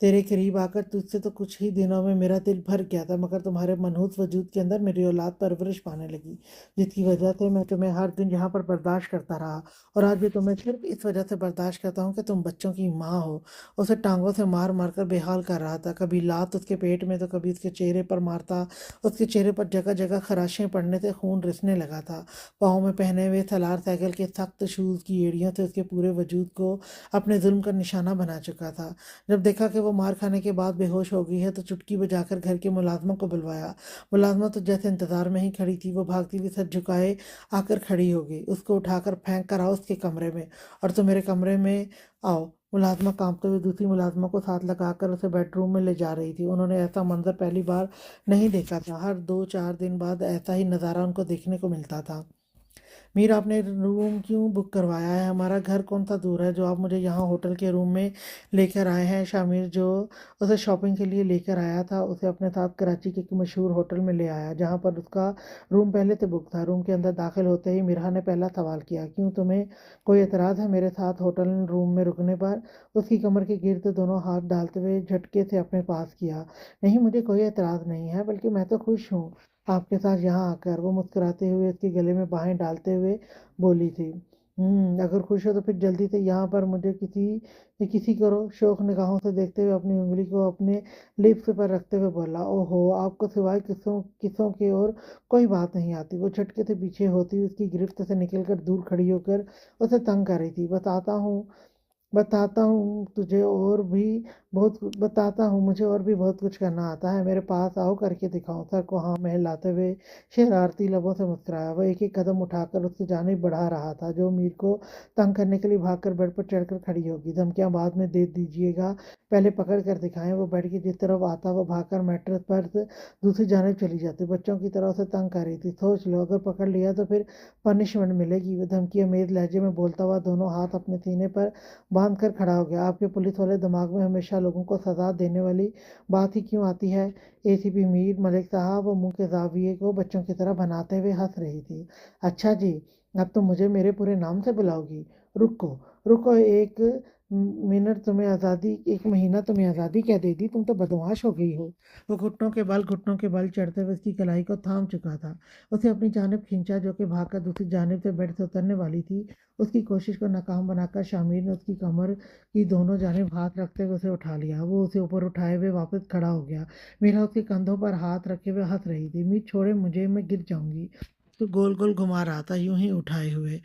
तेरे करीब आकर तुझसे तो कुछ ही दिनों में मेरा दिल भर गया था, मगर तुम्हारे मनहूस वजूद के अंदर मेरी औलाद परवरिश पाने लगी, जिसकी वजह से मैं तुम्हें हर दिन यहाँ पर बर्दाश्त करता रहा। और आज भी तुम्हें सिर्फ इस वजह से बर्दाश्त करता हूँ कि तुम बच्चों की माँ हो। उसे टांगों से मार मार कर बेहाल कर रहा था। कभी लात उसके पेट में तो कभी उसके चेहरे पर मारता। उसके चेहरे पर जगह जगह खराशें पड़ने से खून रिसने लगा था। पाँव में पहने हुए सलार साइकिल के सख्त शूज की एड़ियों से उसके पूरे वजूद को अपने जुल्म का निशाना बना चुका था। जब देखा कि वो मार खाने के बाद बेहोश हो गई है तो चुटकी बजाकर घर के मुलाजमों को बुलवाया। मुलाजमा तो जैसे इंतजार में ही खड़ी थी। वो भागती हुई सर झुकाए आकर खड़ी हो गई। उसको उठाकर फेंक कर आओ उसके कमरे में, और तो मेरे कमरे में आओ। मुलाजमा कांपते हुए दूसरी मुलाजमा को साथ लगाकर उसे बेडरूम में ले जा रही थी। उन्होंने ऐसा मंजर पहली बार नहीं देखा था। हर 2-4 दिन बाद ऐसा ही नज़ारा उनको देखने को मिलता था। मीर, आपने रूम क्यों बुक करवाया है? हमारा घर कौन सा दूर है जो आप मुझे यहाँ होटल के रूम में लेकर आए हैं? शामिर, जो उसे शॉपिंग के लिए लेकर आया था, उसे अपने साथ कराची के एक मशहूर होटल में ले आया, जहाँ पर उसका रूम पहले से बुक था। रूम के अंदर दाखिल होते ही मिरहा ने पहला सवाल किया, क्यों, तुम्हें कोई एतराज़ है मेरे साथ होटल रूम में रुकने पर? उसकी कमर के गिर्द दोनों हाथ डालते हुए झटके से अपने पास किया। नहीं, मुझे कोई एतराज़ नहीं है, बल्कि मैं तो खुश हूँ आपके साथ यहाँ आकर। वो मुस्कुराते हुए उसके गले में बाहें डालते हुए बोली थी। अगर खुश हो तो फिर जल्दी से यहाँ पर मुझे किसी करो। शौक निगाहों से देखते हुए अपनी उंगली को अपने लिप्स पर रखते हुए बोला, ओहो, आपको सिवाय किस्सों किस्सों के और कोई बात नहीं आती? वो झटके से पीछे होती हुई उसकी गिरफ्त से निकलकर दूर खड़ी होकर उसे तंग कर रही थी। बताता हूँ तुझे और भी बताता हूँ, मुझे और भी बहुत कुछ करना आता है। मेरे पास आओ, करके दिखाऊं। सर को हाँ में हिलाते हुए शरारती लबों से मुस्कुराया। वह एक एक कदम उठाकर उसकी जानिब बढ़ा रहा था, जो मीर को तंग करने के लिए भागकर बेड पर चढ़कर खड़ी होगी। धमकियां बाद में दे दीजिएगा, पहले पकड़ कर दिखाएं। वो बेड की जिस तरफ आता वो भागकर मैट्रेस पर से दूसरी जानिब चली जाती। बच्चों की तरह उसे तंग कर रही थी। सोच लो, अगर पकड़ लिया तो फिर पनिशमेंट मिलेगी। वो धमकी अमेज लहजे में बोलता हुआ दोनों हाथ अपने सीने पर बांध कर खड़ा हो गया। आपके पुलिस वाले दिमाग में हमेशा लोगों को सजा देने वाली बात ही क्यों आती है? एसीपी मीर मलिक साहब वो मुंह के जाविये को बच्चों की तरह बनाते हुए हंस रही थी। अच्छा जी, अब तो मुझे मेरे पूरे नाम से बुलाओगी? रुको, रुको, एक महीना तुम्हें आज़ादी क्या दे दी? तुम तो बदमाश हो गई हो। वो घुटनों के बल चढ़ते हुए उसकी कलाई को थाम चुका था। उसे अपनी जानिब खींचा, जो कि भागकर दूसरी जानिब से बेड से उतरने वाली थी। उसकी कोशिश को नाकाम बनाकर शामिर ने उसकी कमर की दोनों जानिब हाथ रखते हुए उसे उठा लिया। वो उसे ऊपर उठाए हुए वापस खड़ा हो गया। मीरा उसके कंधों पर हाथ रखे हुए हंस रही थी। मीर, छोड़े मुझे, मैं गिर जाऊंगी। तो गोल गोल घुमा रहा था, यूं ही उठाए हुए।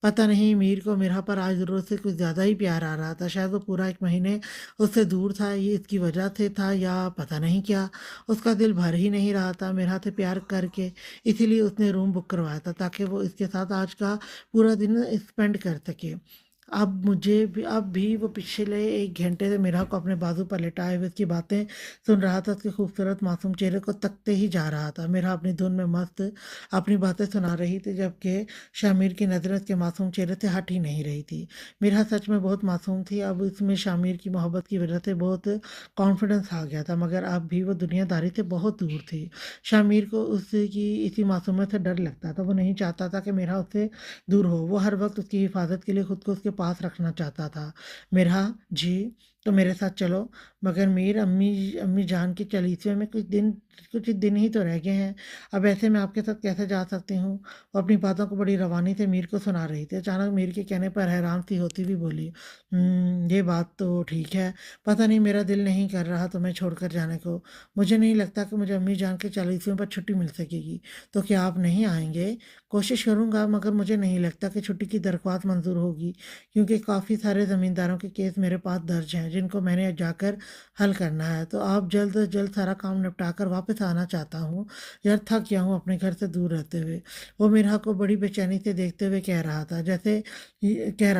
पता नहीं मीर को मिरा पर आज ज़रूरत से कुछ ज़्यादा ही प्यार आ रहा था। शायद वो पूरा 1 महीने उससे दूर था, ये इसकी वजह से था, या पता नहीं क्या। उसका दिल भर ही नहीं रहा था मिरा से प्यार करके। इसीलिए उसने रूम बुक करवाया था, ताकि वो इसके साथ आज का पूरा दिन स्पेंड कर सके। अब भी वो पिछले 1 घंटे से मिरा को अपने बाजू पर लिटाए हुए उसकी बातें सुन रहा था। उसके खूबसूरत मासूम चेहरे को तकते ही जा रहा था। मिरा अपनी धुन में मस्त अपनी बातें सुना रही थी, जबकि शामिर की नजरें उसके मासूम चेहरे से हट ही नहीं रही थी। मिरा सच में बहुत मासूम थी। अब इसमें शामिर की मोहब्बत की वजह से बहुत कॉन्फिडेंस आ गया था, मगर अब भी वो दुनियादारी से बहुत दूर थी। शामिर को उसकी इसी मासूमियत से डर लगता था। वो नहीं चाहता था कि मेरा उससे दूर हो। वो हर वक्त उसकी हिफाजत के लिए खुद को उसके पास रखना चाहता था। मेरा जी, तो मेरे साथ चलो। मगर मीर, अम्मी अम्मी जान की चलीसियों में कुछ दिन ही तो रह गए हैं। अब ऐसे में आपके साथ कैसे जा सकती हूँ? वो अपनी बातों को बड़ी रवानी से मीर को सुना रही थी। अचानक मीर के कहने पर हैरान सी होती हुई बोली, ये बात तो ठीक है। पता नहीं, मेरा दिल नहीं कर रहा तुम्हें छोड़कर जाने को। मुझे नहीं लगता कि मुझे अम्मी जान की चालीसियों पर छुट्टी मिल सकेगी। तो क्या आप नहीं आएंगे? कोशिश करूंगा, मगर मुझे नहीं लगता कि छुट्टी की दरख्वास्त मंजूर होगी, क्योंकि काफ़ी सारे ज़मींदारों के केस मेरे पास दर्ज हैं जिनको मैंने जाकर हल करना है। तो आप जल्द से जल्द सारा काम निपटा कर वापस आना चाहता हूँ। यार, थक गया हूँ अपने घर से दूर रहते हुए। वो मिरा को बड़ी बेचैनी से देखते हुए कह रहा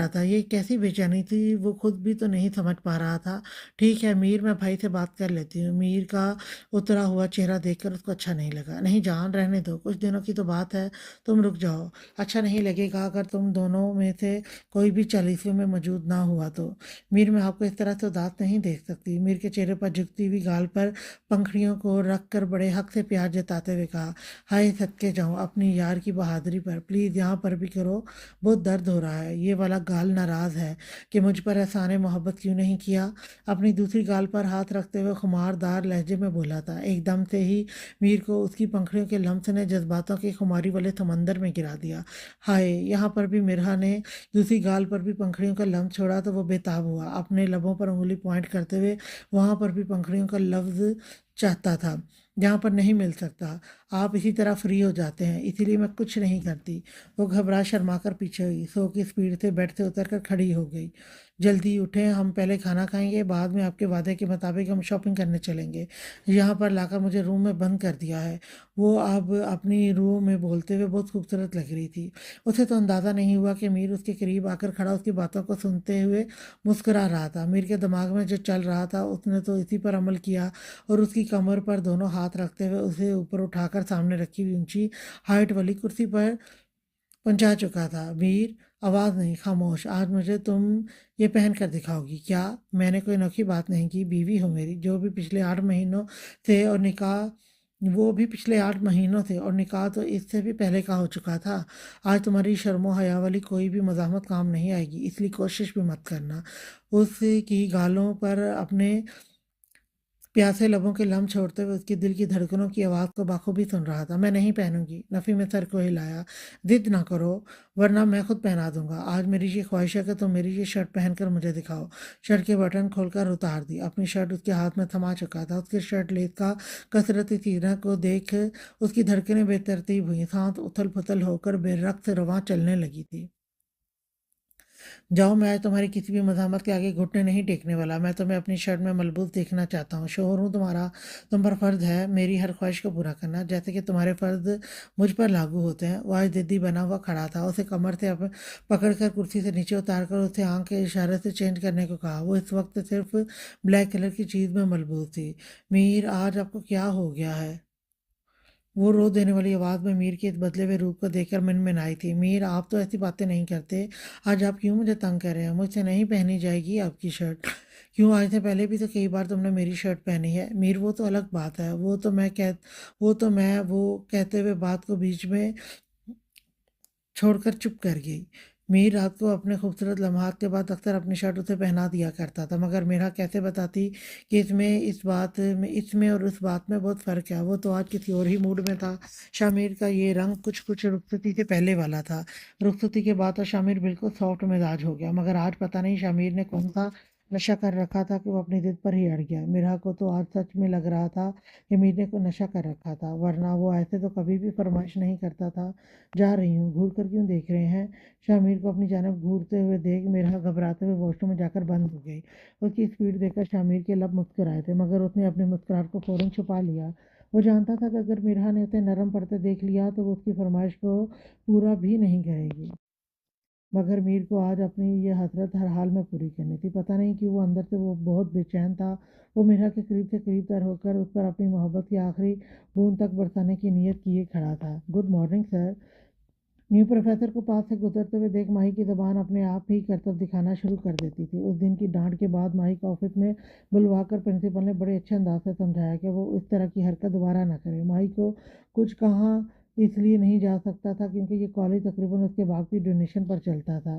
था। ये कैसी बेचैनी थी, वो खुद भी तो नहीं समझ पा रहा था। ठीक है मीर, मैं भाई से बात कर लेती हूँ। मीर का उतरा हुआ चेहरा देखकर उसको अच्छा नहीं लगा। नहीं जान, रहने दो, कुछ दिनों की तो बात है। तुम रुक जाओ। अच्छा नहीं लगेगा अगर तुम दोनों में से कोई भी चालीसियों में मौजूद ना हुआ तो। मीर, मैं आपको इस तरह से उदास नहीं देख सकती। मीर के चेहरे पर झुकती हुई गाल पर पंखड़ियों को रख कर बड़े हक से प्यार जताते हुए कहा, हाय सदके जाऊं अपनी यार की बहादुरी पर। प्लीज़ यहाँ पर भी करो, बहुत दर्द हो रहा है। ये वाला गाल नाराज़ है कि मुझ पर एहसाने मोहब्बत क्यों नहीं किया। अपनी दूसरी गाल पर हाथ रखते हुए खुमारदार लहजे में बोला था। एकदम से ही मीर को उसकी पंखड़ियों के लम्स ने जज्बातों के खुमारी वाले समंदर में गिरा दिया। हाय, यहाँ पर भी मिर्हा ने दूसरी गाल पर भी पंखड़ियों का लम्स छोड़ा तो वो बेताब हुआ, अपने लबों पर उंगली पॉइंट करते हुए। वहां पर भी पंखड़ियों का लफ्ज चाहता था जहाँ पर नहीं मिल सकता। आप इसी तरह फ्री हो जाते हैं, इसीलिए मैं कुछ नहीं करती। वो घबरा शर्मा कर पीछे हुई, सो की स्पीड से बेड से उतर कर खड़ी हो गई। जल्दी उठें, हम पहले खाना खाएंगे, बाद में आपके वादे के मुताबिक हम शॉपिंग करने चलेंगे। यहाँ पर लाकर मुझे रूम में बंद कर दिया है। वो अब अपनी रूम में बोलते हुए बहुत खूबसूरत लग रही थी। उसे तो अंदाज़ा नहीं हुआ कि मीर उसके करीब आकर खड़ा उसकी बातों को सुनते हुए मुस्कुरा रहा था। मीर के दिमाग में जो चल रहा था उसने तो इसी पर अमल किया, और उसकी कमर पर दोनों हाथ रखते हुए उसे ऊपर उठाकर सामने रखी हुई ऊंची हाइट वाली कुर्सी पर पहुंचा चुका था। वीर, आवाज़ नहीं, खामोश। आज मुझे तुम ये पहन कर दिखाओगी क्या? मैंने कोई अनोखी बात नहीं की, बीवी हो मेरी, जो भी पिछले 8 महीनों से, और निकाह वो भी पिछले 8 महीनों से, और निकाह तो इससे भी पहले का हो चुका था। आज तुम्हारी शर्मो हया वाली कोई भी मज़ाहमत काम नहीं आएगी, इसलिए कोशिश भी मत करना। उसकी गालों पर अपने प्यासे लबों के लम्ब छोड़ते हुए उसके दिल की धड़कनों की आवाज़ को बाखूबी सुन रहा था। मैं नहीं पहनूंगी, नफ़ी में सर को हिलाया। जिद ना करो, वरना मैं खुद पहना दूंगा। आज मेरी ये ख्वाहिश है कि तुम मेरी ये शर्ट पहनकर मुझे दिखाओ। शर्ट के बटन खोलकर उतार दी। अपनी शर्ट उसके हाथ में थमा चुका था। उसके शर्ट लेस का कसरती सीना को देख उसकी धड़कनें बेतरतीब हुई, सांस उथल पुथल होकर बेरक्त रवां चलने लगी थी। जाओ, मैं तुम्हारी किसी भी मज़ाहमत के आगे घुटने नहीं टेकने वाला। मैं तुम्हें अपनी शर्ट में मलबूस देखना चाहता हूँ। शोहर हूँ तुम्हारा, तुम पर फ़र्ज़ है मेरी हर ख्वाहिश को पूरा करना, जैसे कि तुम्हारे फ़र्ज़ मुझ पर लागू होते हैं। वह ज़िद्दी बना हुआ खड़ा था। उसे कमर से पकड़ कर कुर्सी से नीचे उतार कर उसे आंख के इशारे से चेंज करने को कहा। वो इस वक्त सिर्फ ब्लैक कलर की चीज़ में मलबूस थी। मीर, आज आपको क्या हो गया है? वो रो देने वाली आवाज़ में मीर के इस बदले हुए रूप को देखकर मिनमिनाई थी। मीर, आप तो ऐसी बातें नहीं करते। आज आप क्यों मुझे तंग कर रहे हैं? मुझसे नहीं पहनी जाएगी आपकी शर्ट। क्यों, आज से पहले भी तो कई बार तुमने मेरी शर्ट पहनी है। मीर, वो तो अलग बात है। वो कहते हुए बात को बीच में छोड़कर चुप कर गई। मीर रात को अपने खूबसूरत लम्हात के बाद अक्सर अपनी शर्ट उसे पहना दिया करता था, मगर मेरा कैसे बताती कि इसमें और उस बात में बहुत फ़र्क है। वो तो आज किसी और ही मूड में था। शामिर का ये रंग कुछ कुछ रुखसती से पहले वाला था। रुखसती के बाद तो शामिर बिल्कुल सॉफ्ट मिजाज हो गया, मगर आज पता नहीं शामिर ने कौन सा नशा कर रखा था कि वो अपनी जिद पर ही अड़ गया। मेरा को तो आज सच में लग रहा था कि मीर ने को नशा कर रखा था, वरना वो ऐसे तो कभी भी फरमाइश नहीं करता था। जा रही हूँ, घूर कर क्यों देख रहे हैं? शामिर को अपनी जानब घूरते हुए देख मेरा घबराते हुए वॉशरूम में जाकर बंद हो गई। उसकी स्पीड देखकर शामिर के लब मुस्कुराए थे, मगर उसने अपनी मुस्कुराहट को फौरन छुपा लिया। वो जानता था कि अगर मिरहा ने उसे नरम पड़ते देख लिया तो वो उसकी फरमाइश को पूरा भी नहीं करेगी। مگر میر کو آج اپنی یہ حسرت ہر حال میں پوری کرنی تھی۔ پتہ نہیں کیوں وہ اندر سے وہ بہت بے چین تھا۔ وہ میرا کے قریب سے قریب تر ہو کر اس پر اپنی محبت کی آخری بوند تک برسانے کی نیت کیے کھڑا تھا۔ Good morning sir. New professor کو پاس سے گزرتے ہوئے دیکھ ماہی کی زبان اپنے آپ ہی کرتب دکھانا شروع کر دیتی تھی۔ اس دن کی ڈانٹ کے بعد ماہی کو آفس میں بلوا کر پرنسپل نے بڑے اچھے انداز سے سمجھایا کہ وہ اس طرح کی حرکت دوبارہ نہ کرے۔ ماہی کو کچھ کہاں اس لیے نہیں جا سکتا تھا کیونکہ یہ کالج تقریباً اس کے باپ کی ڈونیشن پر چلتا تھا۔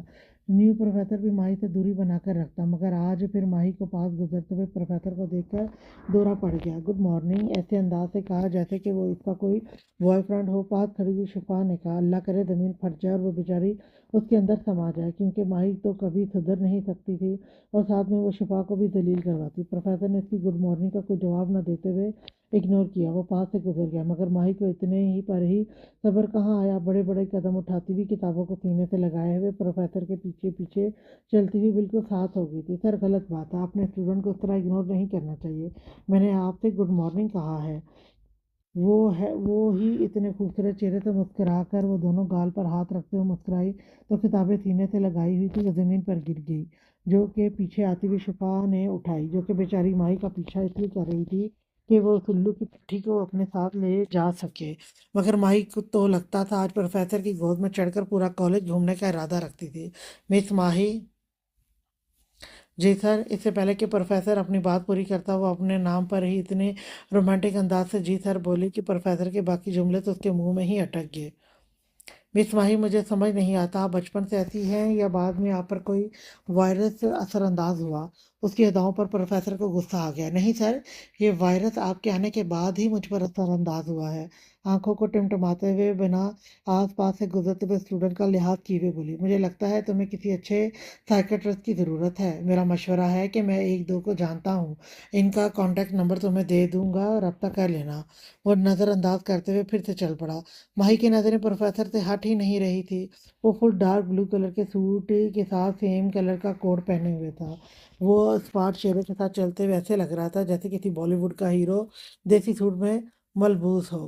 نیو پروفیسر بھی ماہی سے دوری بنا کر رکھتا، مگر آج پھر ماہی کو پاس گزرتے ہوئے پروفیسر کو دیکھ کر دورہ پڑ گیا۔ گڈ مارننگ ایسے انداز سے کہا جیسے کہ وہ اس کا کوئی بوائے فرینڈ ہو۔ پاس کھڑی ہوئی شفا نے کہا، اللہ کرے زمین پھٹ جائے اور وہ بیچاری اس کے اندر سما جائے، کیونکہ ماہی تو کبھی سدھر نہیں سکتی تھی اور ساتھ میں وہ شفا کو بھی ذلیل کرواتی۔ پروفیسر نے اس کی گڈ مارننگ کا کوئی جواب نہ دیتے ہوئے اگنور کیا۔ وہ پاس سے گزر گیا، مگر ماہی کو اتنے ہی پر ہی صبر کہاں آیا۔ بڑے بڑے قدم اٹھاتی ہوئی کتابوں کو سینے سے لگائے ہوئے پروفیسر کے پیچھے پیچھے چلتی ہوئی بالکل ساتھ ہو گئی تھی۔ سر غلط بات ہے، آپ نے اسٹوڈنٹ کو اس طرح اگنور نہیں کرنا چاہیے۔ میں نے آپ سے گڈ مارننگ کہا ہے۔ وہ ہی اتنے خوبصورت چہرے سے مسکرا کر وہ دونوں گال پر ہاتھ رکھتے ہوئے مسکرائی تو کتابیں سینے سے لگائی ہوئی تھی وہ زمین پر گر گئی، جو کہ پیچھے آتی ہوئی شفا نے اٹھائی، جو کہ بیچاری ماہی کا پیچھا اس لیے کر رہی تھی کہ وہ اس الو کی پٹھی کو اپنے ساتھ لے جا سکے۔ مگر ماہی کو تو لگتا تھا آج پروفیسر کی گود میں چڑھ کر پورا کالج گھومنے کا ارادہ رکھتی تھی۔ مس ماہی۔ جی سر۔ اس سے پہلے کہ پروفیسر اپنی بات پوری کرتا وہ اپنے نام پر ہی اتنے رومانٹک انداز سے جی سر بولی کہ پروفیسر کے باقی جملے تو اس کے منہ میں ہی اٹک گئے۔ مس ماہی، مجھے سمجھ نہیں آتا آپ بچپن سے ایسی ہیں یا بعد میں آپ پر کوئی وائرس اثر انداز ہوا۔ اس کی اداؤں پر پروفیسر کو غصہ آ گیا۔ نہیں سر، یہ وائرس آپ کے آنے کے بعد ہی مجھ پر اثر انداز ہوا ہے۔ آنکھوں کو ٹمٹماتے ہوئے بنا آس پاس سے گزرتے ہوئے اسٹوڈنٹ کا لحاظ کیے ہوئے بولی، مجھے لگتا ہے تمہیں کسی اچھے سائیکٹرسٹ کی ضرورت ہے۔ میرا مشورہ ہے کہ میں ایک دو کو جانتا ہوں، ان کا کانٹیکٹ نمبر تمہیں دے دوں گا، رابطہ کر لینا۔ وہ نظر انداز کرتے ہوئے پھر سے چل پڑا۔ ماہی کی نظریں پروفیسر سے ہٹ ہی نہیں رہی تھی۔ وہ فل ڈارک بلو کلر کے سوٹ کے ساتھ سیم کلر کا کوٹ پہنے ہوئے تھا۔ وہ اسپاٹ چہرے کے ساتھ چلتے ہوئے ایسے لگ رہا تھا جیسے کسی بالی ووڈ کا ہیرو دیسی سوٹ میں ملبوس ہو۔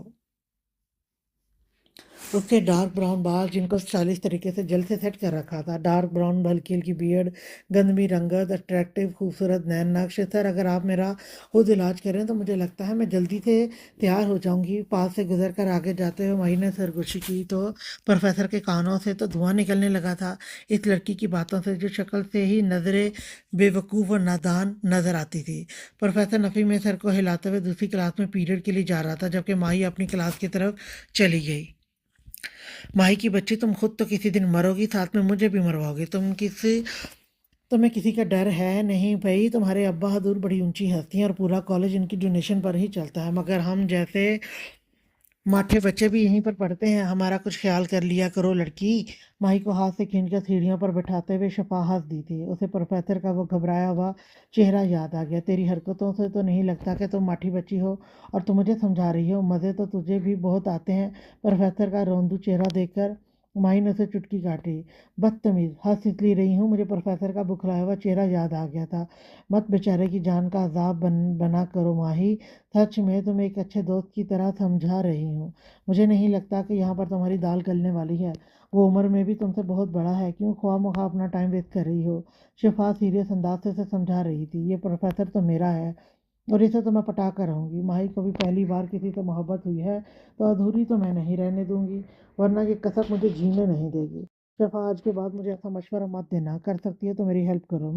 اس کے ڈارک براؤن بال، جن کو اسٹائلش طریقے سے جل سے سیٹ کر رکھا تھا، ڈارک براؤن ہلکی ہلکی بیئرڈ، گندمی رنگت، اٹریکٹیو خوبصورت نین نقش۔ سر اگر آپ میرا خود علاج کریں تو مجھے لگتا ہے میں جلدی سے تیار ہو جاؤں گی۔ پاس سے گزر کر آگے جاتے ہوئے ماہی نے سرگوشی کی تو پروفیسر کے کانوں سے تو دھواں نکلنے لگا تھا اس لڑکی کی باتوں سے، جو شکل سے ہی نظریں بے وقوف اور نادان نظر آتی تھی۔ پروفیسر نفی میں سر کو ہلاتے ہوئے دوسری کلاس میں پیریڈ کے لیے جا رہا تھا، جبکہ ماہی اپنی کلاس کی طرف چلی گئی۔ ماہی کی بچی، تم خود تو کسی دن مرو گی، ساتھ میں مجھے بھی مرواؤ گی۔ تمہیں کسی کا ڈر ہے نہیں بھائی؟ تمہارے ابا حضور بڑی اونچی ہستی ہیں اور پورا کالج ان کی ڈونیشن پر ہی چلتا ہے، مگر ہم جیسے ماٹھے بچے بھی یہیں پر پڑھتے ہیں، ہمارا کچھ خیال کر لیا کرو لڑکی۔ ماہی کو ہاتھ سے کھینچ کر سیڑھیوں پر بٹھاتے ہوئے شفا ہنس دی تھی۔ اسے پروفیسر کا وہ گھبرایا ہوا چہرہ یاد آ گیا۔ تیری حرکتوں سے تو نہیں لگتا کہ تم ماٹھی بچی ہو اور تم مجھے سمجھا رہی ہو، مزے تو تجھے بھی بہت آتے ہیں۔ پروفیسر کا روندو چہرہ دیکھ کر ماہی نے اسے چٹکی کاٹی۔ بدتمیز، ہنس اس لیے رہی ہوں، مجھے پروفیسر کا بکھلایا ہوا چہرہ یاد آ گیا تھا۔ مت بیچارے کی جان کا عذاب بنا کرو ماہی، سچ میں تم ایک اچھے دوست کی طرح سمجھا رہی ہوں۔ مجھے نہیں لگتا کہ یہاں پر تمہاری دال گلنے والی ہے۔ وہ عمر میں بھی تم سے بہت بڑا ہے، کیوں خواہ مخواہ اپنا ٹائم ویسٹ کر رہی ہو؟ شفا سیریس انداز سے اسے سمجھا رہی تھی۔ یہ پروفیسر تو میرا ہے اور اسے تو میں پٹا کر رہوں گی۔ ماہی کو بھی پہلی بار کسی سے محبت ہوئی ہے تو ادھوری تو میں نہیں رہنے دوں گی، ورنہ یہ کسک مجھے جینے نہیں دے گی۔ شفا، آج کے بعد مجھے ایسا مشورہ مت دینا، کر سکتی ہے تو میری ہیلپ کرو۔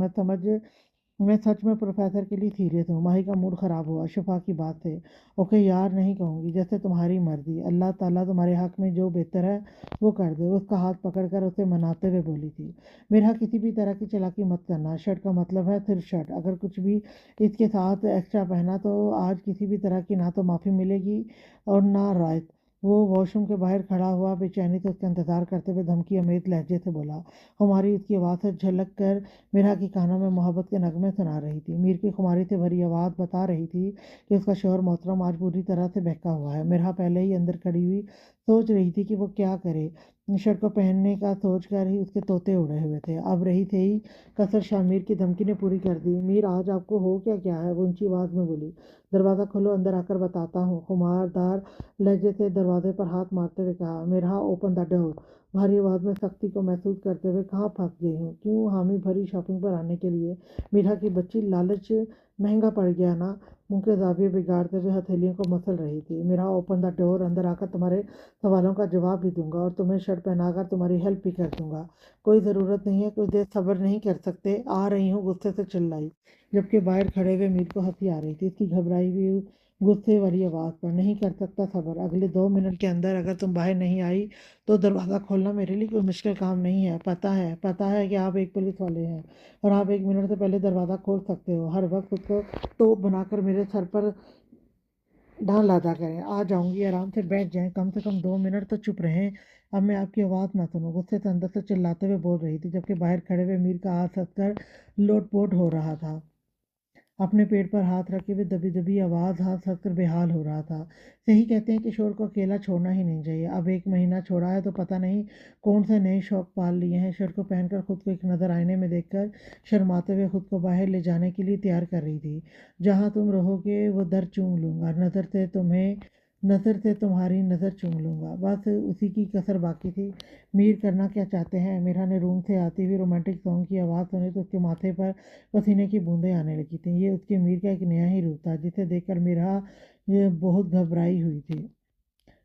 میں سچ میں پروفیسر کے لیے سیریس ہوں۔ ماہی کا موڈ خراب ہوا شفا کی بات سے۔ اوکے یار، نہیں کہوں گی، جیسے تمہاری مرضی، اللہ تعالیٰ تمہارے حق میں جو بہتر ہے وہ کر دے۔ اس کا ہاتھ پکڑ کر اسے مناتے ہوئے بولی تھی، میرا کسی بھی طرح کی چالاکی مت کرنا، شرٹ کا مطلب ہے صرف شرٹ، اگر کچھ بھی اس کے ساتھ ایکسٹرا پہنا تو آج کسی بھی طرح کی نہ تو معافی ملے گی اور نہ رعایت۔ وہ واش روم کے باہر کھڑا ہوا بے چینی سے اس کا انتظار کرتے ہوئے دھمکی امیز لہجے سے بولا۔ ہماری اس کی آواز سے جھلک کر میرا کی کانوں میں محبت کے نغمے سنا رہی تھی۔ میر کی خماری سے بھری آواز بتا رہی تھی کہ اس کا شوہر محترم آج پوری طرح سے بہکا ہوا ہے۔ میرا پہلے ہی اندر کھڑی ہوئی سوچ رہی تھی کہ وہ کیا کرے، شرٹ کو پہننے کا سوچ کر ہی اس کے طوطے اڑے ہوئے تھے۔ اب رہی تھی کسر شاہ میر کی دھمکی نے پوری کر دی۔ میر، آج آپ کو ہو کیا ہے؟ وہ اونچی آواز میں بولی۔ دروازہ کھولو، اندر آ کر بتاتا ہوں، خماردار لہجے سے دروازے پر ہاتھ مارتے ہوئے کہا۔ میرا اوپن دا ڈور۔
بھاری آواز میں سختی کو محسوس کرتے ہوئے کہاں پھنس گئی ہوں، کیوں حامی بھری شاپنگ پر آنے کے لیے؟ میرا کی بچی لالچ مہنگا پڑ گیا نا، منہ کے زاویے بگاڑتے ہوئے ہتھیلیوں کو مسل رہی تھی۔ میرا اوپن دا ڈور، اندر آ کر تمہارے سوالوں کا جواب بھی دوں گا اور تمہیں شرٹ پہنا کر تمہاری ہیلپ بھی کر دوں گا۔ کوئی ضرورت نہیں ہے، کوئی دیر صبر نہیں کر سکتے؟ آ رہی ہوں، غصے سے چلائی، جبکہ باہر کھڑے ہوئے میر کو ہنسی آ رہی تھی اس کی گھبرائی ہوئی غصے والی آواز پر۔ نہیں کر سکتا صبر، اگلے 2 منٹ کے اندر اگر تم باہر نہیں آئی تو دروازہ کھولنا میرے لیے کوئی مشکل کام نہیں ہے۔ پتہ ہے کہ آپ ایک پولیس والے ہیں اور آپ 1 منٹ سے پہلے دروازہ کھول سکتے ہو۔ ہر وقت خود کو توپ بنا کر میرے سر پر ڈھال لادا کریں۔ آ جاؤں گی، آرام سے بیٹھ جائیں، کم سے کم 2 منٹ تو چپ رہیں۔ اب میں آپ کی آواز نہ سنوں، غصے سے اندر سے چلاتے ہوئے بول رہی تھی، جبکہ باہر کھڑے ہوئے میر کا ہاتھ ہنس کر لوٹ پوٹ ہو رہا تھا، اپنے پیٹ پر ہاتھ رکھے ہوئے دبی دبی آواز ہنس ہنس کر بے حال ہو رہا تھا۔ صحیح کہتے ہیں کہ شور کو اکیلا چھوڑنا ہی نہیں چاہیے۔ اب 1 مہینہ چھوڑا ہے تو پتہ نہیں کون سے نئے شوق پال لیے ہیں۔ شرٹ کو پہن کر خود کو ایک نظر آئینے میں دیکھ کر شرماتے ہوئے خود کو باہر لے جانے کے لیے تیار کر رہی تھی۔ جہاں تم رہو گے وہ در چوم لوں گا، نظر سے تمہاری نظر چوم لوں گا۔ بس اسی کی کسر باقی تھی۔ میر کرنا کیا چاہتے ہیں؟ میرا نے روم سے آتی ہوئی رومانٹک سانگ کی آواز سنی تو اس کے ماتھے پر پسینے کی بوندیں آنے لگی تھیں۔ یہ اس کے میر کا ایک نیا ہی روپ تھا جسے دیکھ کر میرا بہت گھبرائی ہوئی تھی۔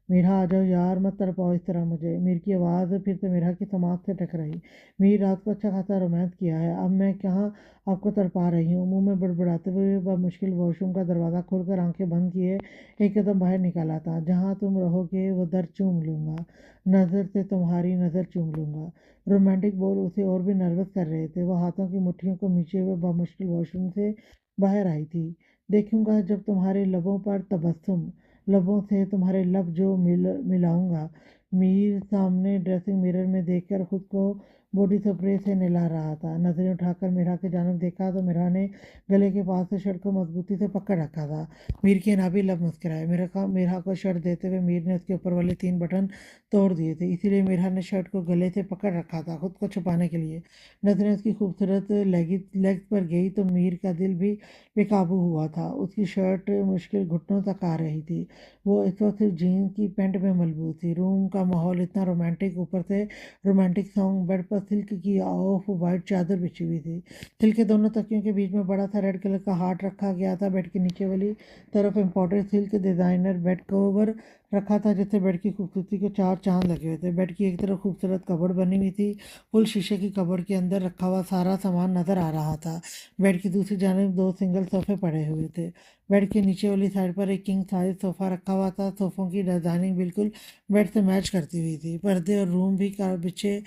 میرا آ جاؤ یار، مت تڑپاؤ اس طرح مجھے۔ میر کی آواز پھر سے میرا کی سماعت سے ٹکرائی۔ میر، رات کو اچھا خاصا رومانس کیا ہے، اب میں کہاں آپ کو تڑپا رہی ہوں؟ منہ میں بڑبڑاتے ہوئے بمشکل واش روم کا دروازہ کھول کر آنکھیں بند کیے ایک قدم باہر نکالا تھا۔ جہاں تم رہو گے وہ در چوم لوں گا، نظر سے تمہاری نظر چوم لوں گا۔ رومانٹک بول اسے اور بھی نروس کر رہے تھے۔ وہ ہاتھوں کی مٹھیوں کو میچے ہوئے بمشکل واش روم سے باہر آئی تھی۔ دیکھوں گا جب تمہارے لبوں پر تبسم، لبوں سے تمہارے لب جو ملاؤں گا۔ میر سامنے ڈریسنگ مرر میں دیکھ کر خود کو باڈی سپرے سے نہلا رہا تھا۔ نظریں اٹھا کر میرا کی جانب دیکھا تو میرا نے گلے کے پاس سے شرٹ کو مضبوطی سے پکڑ رکھا تھا۔ میر کے نابی لب مسکرائے۔ میرا کو شرٹ دیتے ہوئے میر نے اس کے اوپر والے 3 بٹن توڑ دیے تھے، اسی لیے میرا نے شرٹ کو گلے سے پکڑ رکھا تھا خود کو چھپانے کے لیے۔ نظریں اس کی خوبصورت لیگز پر گئی تو میر کا دل بھی بے قابو ہوا تھا۔ اس کی شرٹ مشکل گھٹنوں تک آ رہی تھی، وہ اس وقت صرف جینز کی پینٹ میں ملبوس تھی۔ روم کا ماحول اتنا رومانٹک، اوپر سے رومانٹک سانگ۔ بیڈ پر سلک کی آف وائٹ چادر بچھی ہوئی تھی، سلک کے دونوں تکیوں کے بیچ میں بڑا سا ریڈ کلر کا ہارٹ رکھا گیا تھا۔ بیڈ کے نیچے والی طرف امپورٹڈ سلک ڈیزائنر بیڈ کور رکھا تھا جس سے بیڈ کی خوبصورتی کو 4 چاند لگے ہوئے تھے۔ بیڈ کی ایک طرف خوبصورت کبرڈ بنی ہوئی تھی، فل شیشے کی کبرڈ کے اندر رکھا ہوا سارا سامان نظر آ رہا تھا۔ بیڈ کی دوسری جانب 2 سنگل صوفے پڑے ہوئے تھے۔ بیڈ کے نیچے والی سائڈ پر ایک کنگ سائز صوفہ رکھا ہوا تھا۔ صوفوں کی ڈیزائننگ بالکل بیڈ سے میچ کرتی ہوئی تھی۔ پردے اور روم بھی بچھے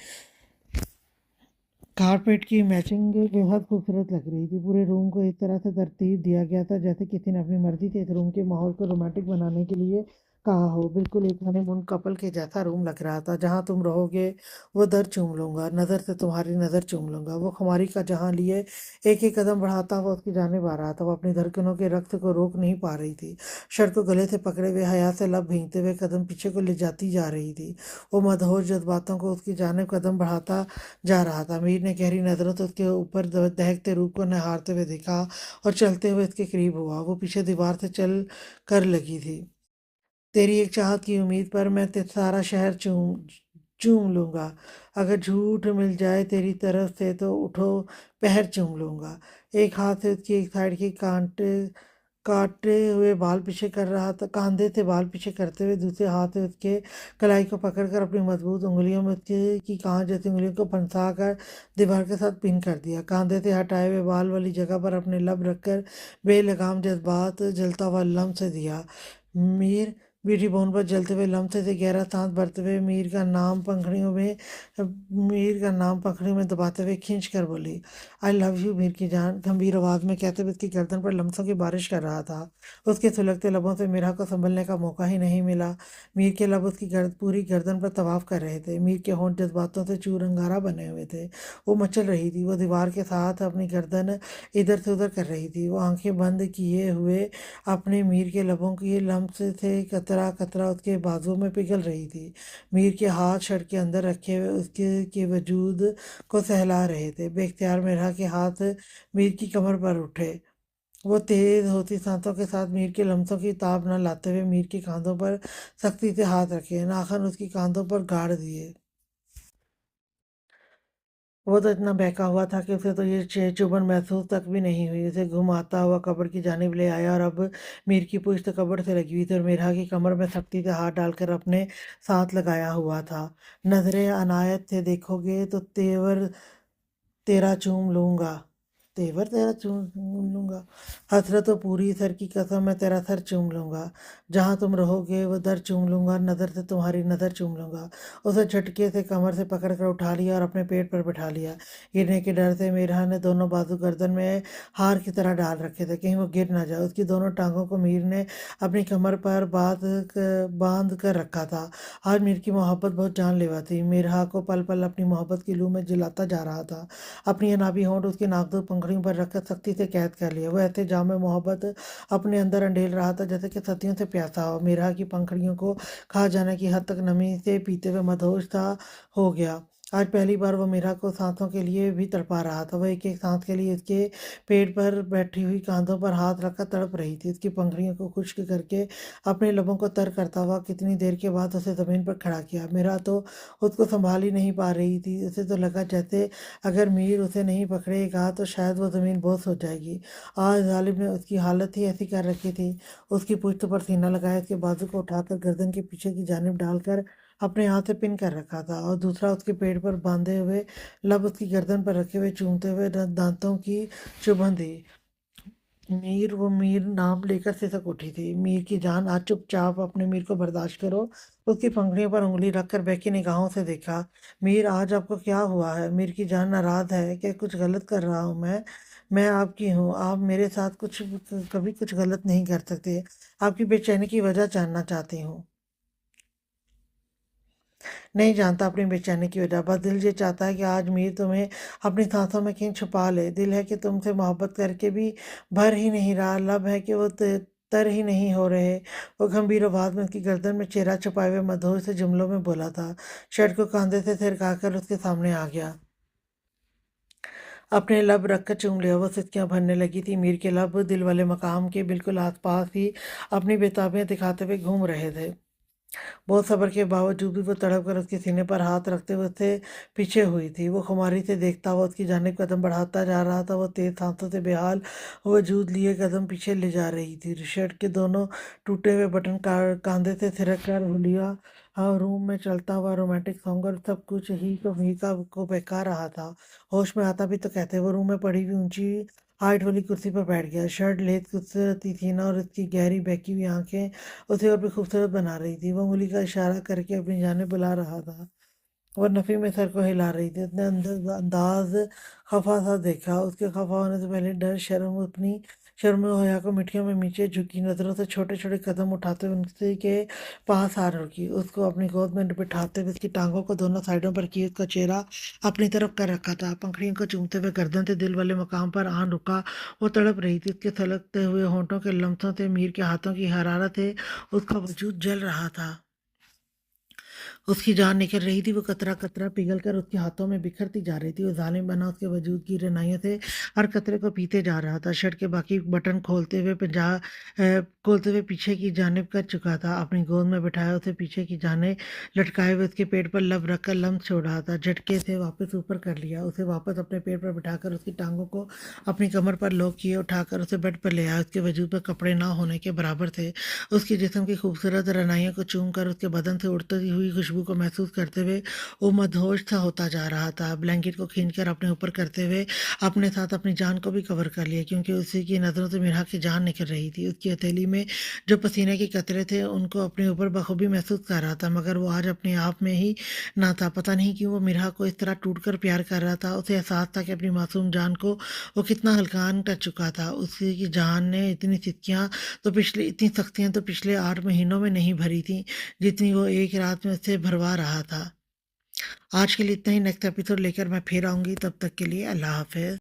کارپیٹ کی میچنگ بے حد خوبصورت لگ رہی تھی۔ پورے روم کو اس طرح سے ترتیب دیا گیا تھا جیسے کسی نے اپنی مرضی سے اس روم کے ماحول کو رومانٹک بنانے کے لیے کہا ہو۔ بالکل ایک ہنی مون کپل کے جیسا روم لگ رہا تھا۔ جہاں تم رہو گے وہ در چوم لوں گا، نظر سے تمہاری نظر چوم لوں گا۔ وہ خماری کا جہاں لیے ایک ایک قدم بڑھاتا ہوا اس کی جانب آ رہا تھا۔ وہ اپنی دھڑکنوں کے رقص کو روک نہیں پا رہی تھی، شرٹ کو گلے سے پکڑے ہوئے حیا سے لب بھینگتے ہوئے قدم پیچھے کو لے جاتی جا رہی تھی۔ وہ مدہوش جذباتوں کو اس کی جانب قدم بڑھاتا جا رہا تھا۔ میر نے گہری نظروں سے اس کے اوپر دہکتے روپ کو نہارتے ہوئے دیکھا اور چلتے ہوئے اس کے قریب ہوا۔ وہ پیچھے دیوار سے چل کر لگی تھی۔ تیری ایک چاہت کی امید پر میں سارا شہر چوم لوں گا، اگر جھوٹ مل جائے تیری طرف سے تو اٹھو پہر چوم لوں گا۔ ایک ہاتھ سے اس کی ایک سائڈ کی کاٹے ہوئے بال پیچھے کر رہا تھا، کاندھے سے بال پیچھے کرتے ہوئے دوسرے ہاتھ سے اس کے کلائی کو پکڑ کر اپنی مضبوط انگلیوں میں اس کی کانچ جیسی انگلیوں کو پھنسا کر دیوار کے ساتھ پن کر دیا۔ کاندھے سے ہٹائے ہوئے بال والی جگہ پر اپنے لب رکھ کر بے لگام جذبات جلتا ہوا لمس دیا۔ میر بیوٹی بون پر جلتے ہوئے لمس سے گہرا سانس بھرتے ہوئے میر کا نام پنکھڑیوں میں دباتے ہوئے کھینچ کر بولی، آئی لو یو میر کی جان، گمبھیر آواز میں کہتے ہوئے اس کی گردن پر لمسوں کی بارش کر رہا تھا۔ اس کے سلگتے لبوں سے میرا کو سنبھلنے کا موقع ہی نہیں ملا۔ میر کے لب اس کی پوری گردن پر طواف کر رہے تھے۔ میر کے ہونٹ جذباتوں سے چور انگارہ بنے ہوئے تھے، وہ مچل رہی تھی۔ وہ دیوار کے ساتھ اپنی گردن ادھر سے ادھر کر رہی تھی۔ وہ آنکھیں بند کیے ہوئے اپنے میر کے لبوں کی لمس سے قطرہ قطرہ اس کے بازوؤں میں پگھل رہی تھی۔ میر کے ہاتھ شرٹ کے اندر رکھے ہوئے اس کے وجود کو سہلا رہے تھے۔ بے اختیار میرا کے ہاتھ میر کی کمر پر اٹھے۔ وہ تیز ہوتی سانسوں کے ساتھ میر کے لمسوں کی تاب نہ لاتے ہوئے میر کے کاندھوں پر سختی سے ہاتھ رکھے، ناخن اس کی کاندھوں پر گاڑ دیے۔ वो तो इतना बहका हुआ था कि उसे तो ये चुभन महसूस तक भी नहीं हुई। उसे घुमाता हुआ कब्र की जानिब ले आया और अब मीर की पूंछ तो कब्र से लगी हुई थी और मीरा की कमर में सख्ती से हाथ डालकर अपने साथ लगाया हुआ था। नजरे अनायत से देखोगे तो तेवर तेरा चूम लूंगा, तेवर तेरा चूम लूंगा, हसरत तो पूरी, सर की कसम मैं तेरा सर चूम लूंगा, जहां तुम रहोगे वो दर चूम लूंगा, नजर से तुम्हारी नजर चूम लूंगा। उसे झटके से कमर से पकड़कर उठा लिया और अपने पेट पर बिठा लिया। गिरने के डर से मीरा ने दोनों बाजू गर्दन में हार की तरह डाल रखे थे, कहीं वो गिर ना जाए। उसकी दोनों टांगों को मीर ने अपनी कमर पर बांध कर रखा था। आज मीर की मोहब्बत बहुत जानलेवा थी। मीरा को पल पल अपनी मोहब्बत की लू में जिलाता जा रहा था। अपनी अनाबी होंठ उसकी नाकदों पंखुड़ियों पर रखकर सख्ती से कैद कर लिया। वह ऐसे जाम में मोहब्बत अपने अंदर अंडेल रहा था जैसे कि सदियों से प्यासा हो। मीरा की पंखुड़ियों को खा जाने की हद तक नमी से पीते हुए मदहोश था हो गया। आज पहली बार वो मीरा को सांसों के लिए भी तड़पा रहा था। वह एक एक सांस के लिए इसके पेट पर बैठी हुई कांधों पर हाथ रखकर तड़प रही थी, उसकी पंखुड़ियों को खुश्क करके अपने लबों को तर करता हुआ। कितनी देर के बाद उसे जमीन पर खड़ा किया। मीरा तो उसको संभाल ही नहीं पा रही थी। उसे तो लगा जैसे अगर मीर उसे नहीं पकड़ेगा तो शायद वो ज़मीन बोस हो जाएगी। आज जालिम ने उसकी हालत ही ऐसी कर रखी थी। उसकी पुश्त पर सीना लगाया, उसके बाजू को उठाकर गर्दन के पीछे की जानिब डालकर अपने हाथ से पिन कर रखा था और दूसरा उसके पेट पर बांधे हुए, लब उसकी गर्दन पर रखे हुए, चूमते हुए दांतों की चुभन दी। मीर नाम लेकर सिसक उठी थी। मीर की जान, आज चुपचाप अपने मीर को बर्दाश्त करो। उसकी पंखुड़ियों पर उंगली रखकर बहकी निगाहों से देखा। मीर, आज आपको क्या हुआ है? मीर की जान नाराज है कि कुछ गलत कर रहा हूँ मैं आपकी हूँ, आप मेरे साथ कभी कुछ गलत नहीं कर सकते। आपकी बेचैनी की वजह जानना चाहती हूँ। नहीं जानता अपनी बेचैनी की वजह, बस दिल ये चाहता है कि आज मीर तुम्हें अपनी सांसों में कहीं छुपा ले। दिल है कि तुमसे मोहब्बत करके भी भर ही नहीं रहा, लब है कि वो तर ही नहीं हो रहे। वो गंभीर आवाज में उसकी गर्दन में चेहरा छुपाए हुए मधुर से जुमलों में बोला था। शर्ट को कंधे से सिरकाकर उसके सामने आ गया, अपने लब रखकर चूम लिया। वो सिसकियां भरने लगी थी। मीर के लब दिल वाले मकाम के बिल्कुल आसपास ही अपनी बेताबियां दिखाते हुए घूम रहे थे। बहुत सब्र के बावजूद भी वो तड़प कर उसके सीने पर हाथ रखते हुए उससे पीछे हुई थी। वो खुमारी से देखता हुआ उसकी जानिब कदम बढ़ाता जा रहा था। वो तेज सांसों से बेहाल वजूद लिए कदम पीछे ले जा रही थी। शर्ट के दोनों टूटे हुए बटन कांधे से थिरक कर हुलिया और रूम में चलता हुआ रोमांटिक सॉन्ग और सब कुछ ही का को बहका रहा था। होश में आता भी तो कहते। वो रूम में पड़ी हुई ऊंची हाइट वाली कुर्सी पर बैठ गया। शर्ट लेत खूबसूरती थी ना, और उसकी गहरी बहकी हुई आंखें उसे और भी खूबसूरत बना रही थी। वो उंगली का इशारा करके अपनी जानिब बुला रहा था। और नफी में सर को हिला रही थी। उसने अंदर अंदाज खफा सा देखा। उसके खफा होने से पहले डर, शर्म, अपनी शर्म और हया को मिट्टियों में नीचे झुकी नजरों से छोटे छोटे कदम उठाते हुए उनसे के पास आ रुकी। उसको अपनी गोद में बिठाते हुए उसकी टांगों को दोनों साइडों पर किए उसका चेहरा अपनी तरफ कर रखा था। पंखुड़ियों को चूमते हुए गर्दन से दिल वाले मकाम पर आन रुका। वो तड़प रही थी। उसके छलकते हुए होंठों के लम्हों से मीर के हाथों की हरारत से उसका वजूद जल रहा था। उसकी जान निकल रही थी। वो कतरा कतरा पिघल कर उसके हाथों में बिखरती जा रही थी। वो जालिम बना उसके वजूद की रनाइयों से हर कतरे को पीते जा रहा था। शर्ट के बाकी बटन खोलते हुए पीछे की जानिब कर चुका था। अपनी गोद में बिठाया उसे पीछे की जाने लटकाए हुए उसके पेट पर लब रखकर लम्ब छोड़ रहा था। झटके से वापस ऊपर कर लिया। उसे वापस अपने पेट पर बिठाकर उसकी टांगों को अपनी कमर पर लॉक किए, उठाकर उसे बेड पर ले आया। उसके वजूद पर कपड़े ना होने के बराबर थे। उसके जिस्म की खूबसूरत रनाइयों को चूम कर उसके बदन से उड़ती हुई खुशबू को महसूस करते हुए वो मदहोश सा होता जा रहा था। ब्लैंकेट को खींचकर अपने ऊपर करते हुए अपने साथ अपनी जान को भी कवर कर लिया, क्योंकि उसी की नज़रों से मीरा की जान निकल रही थी। उसकी हथेली में जो पसीने के कतरे थे उनको अपने ऊपर बखूबी महसूस कर रहा था, मगर वो आज अपने आप में ही ना था। पता नहीं क्यों वो मीरा को इस तरह टूट कर प्यार कर रहा था। उसे एहसास था कि अपनी मासूम जान को वो कितना हल्कान कर चुका था। उसी की जान ने इतनी सख्तियां तो पिछले 8 महीनों में नहीं भरी थी जितनी वो एक रात में उससे भरवा रहा था। आज के लिए इतना ही। नेक्स्ट एपिसोड लेकर मैं फिर आऊंगी। तब तक के लिए अल्लाह हाफिज।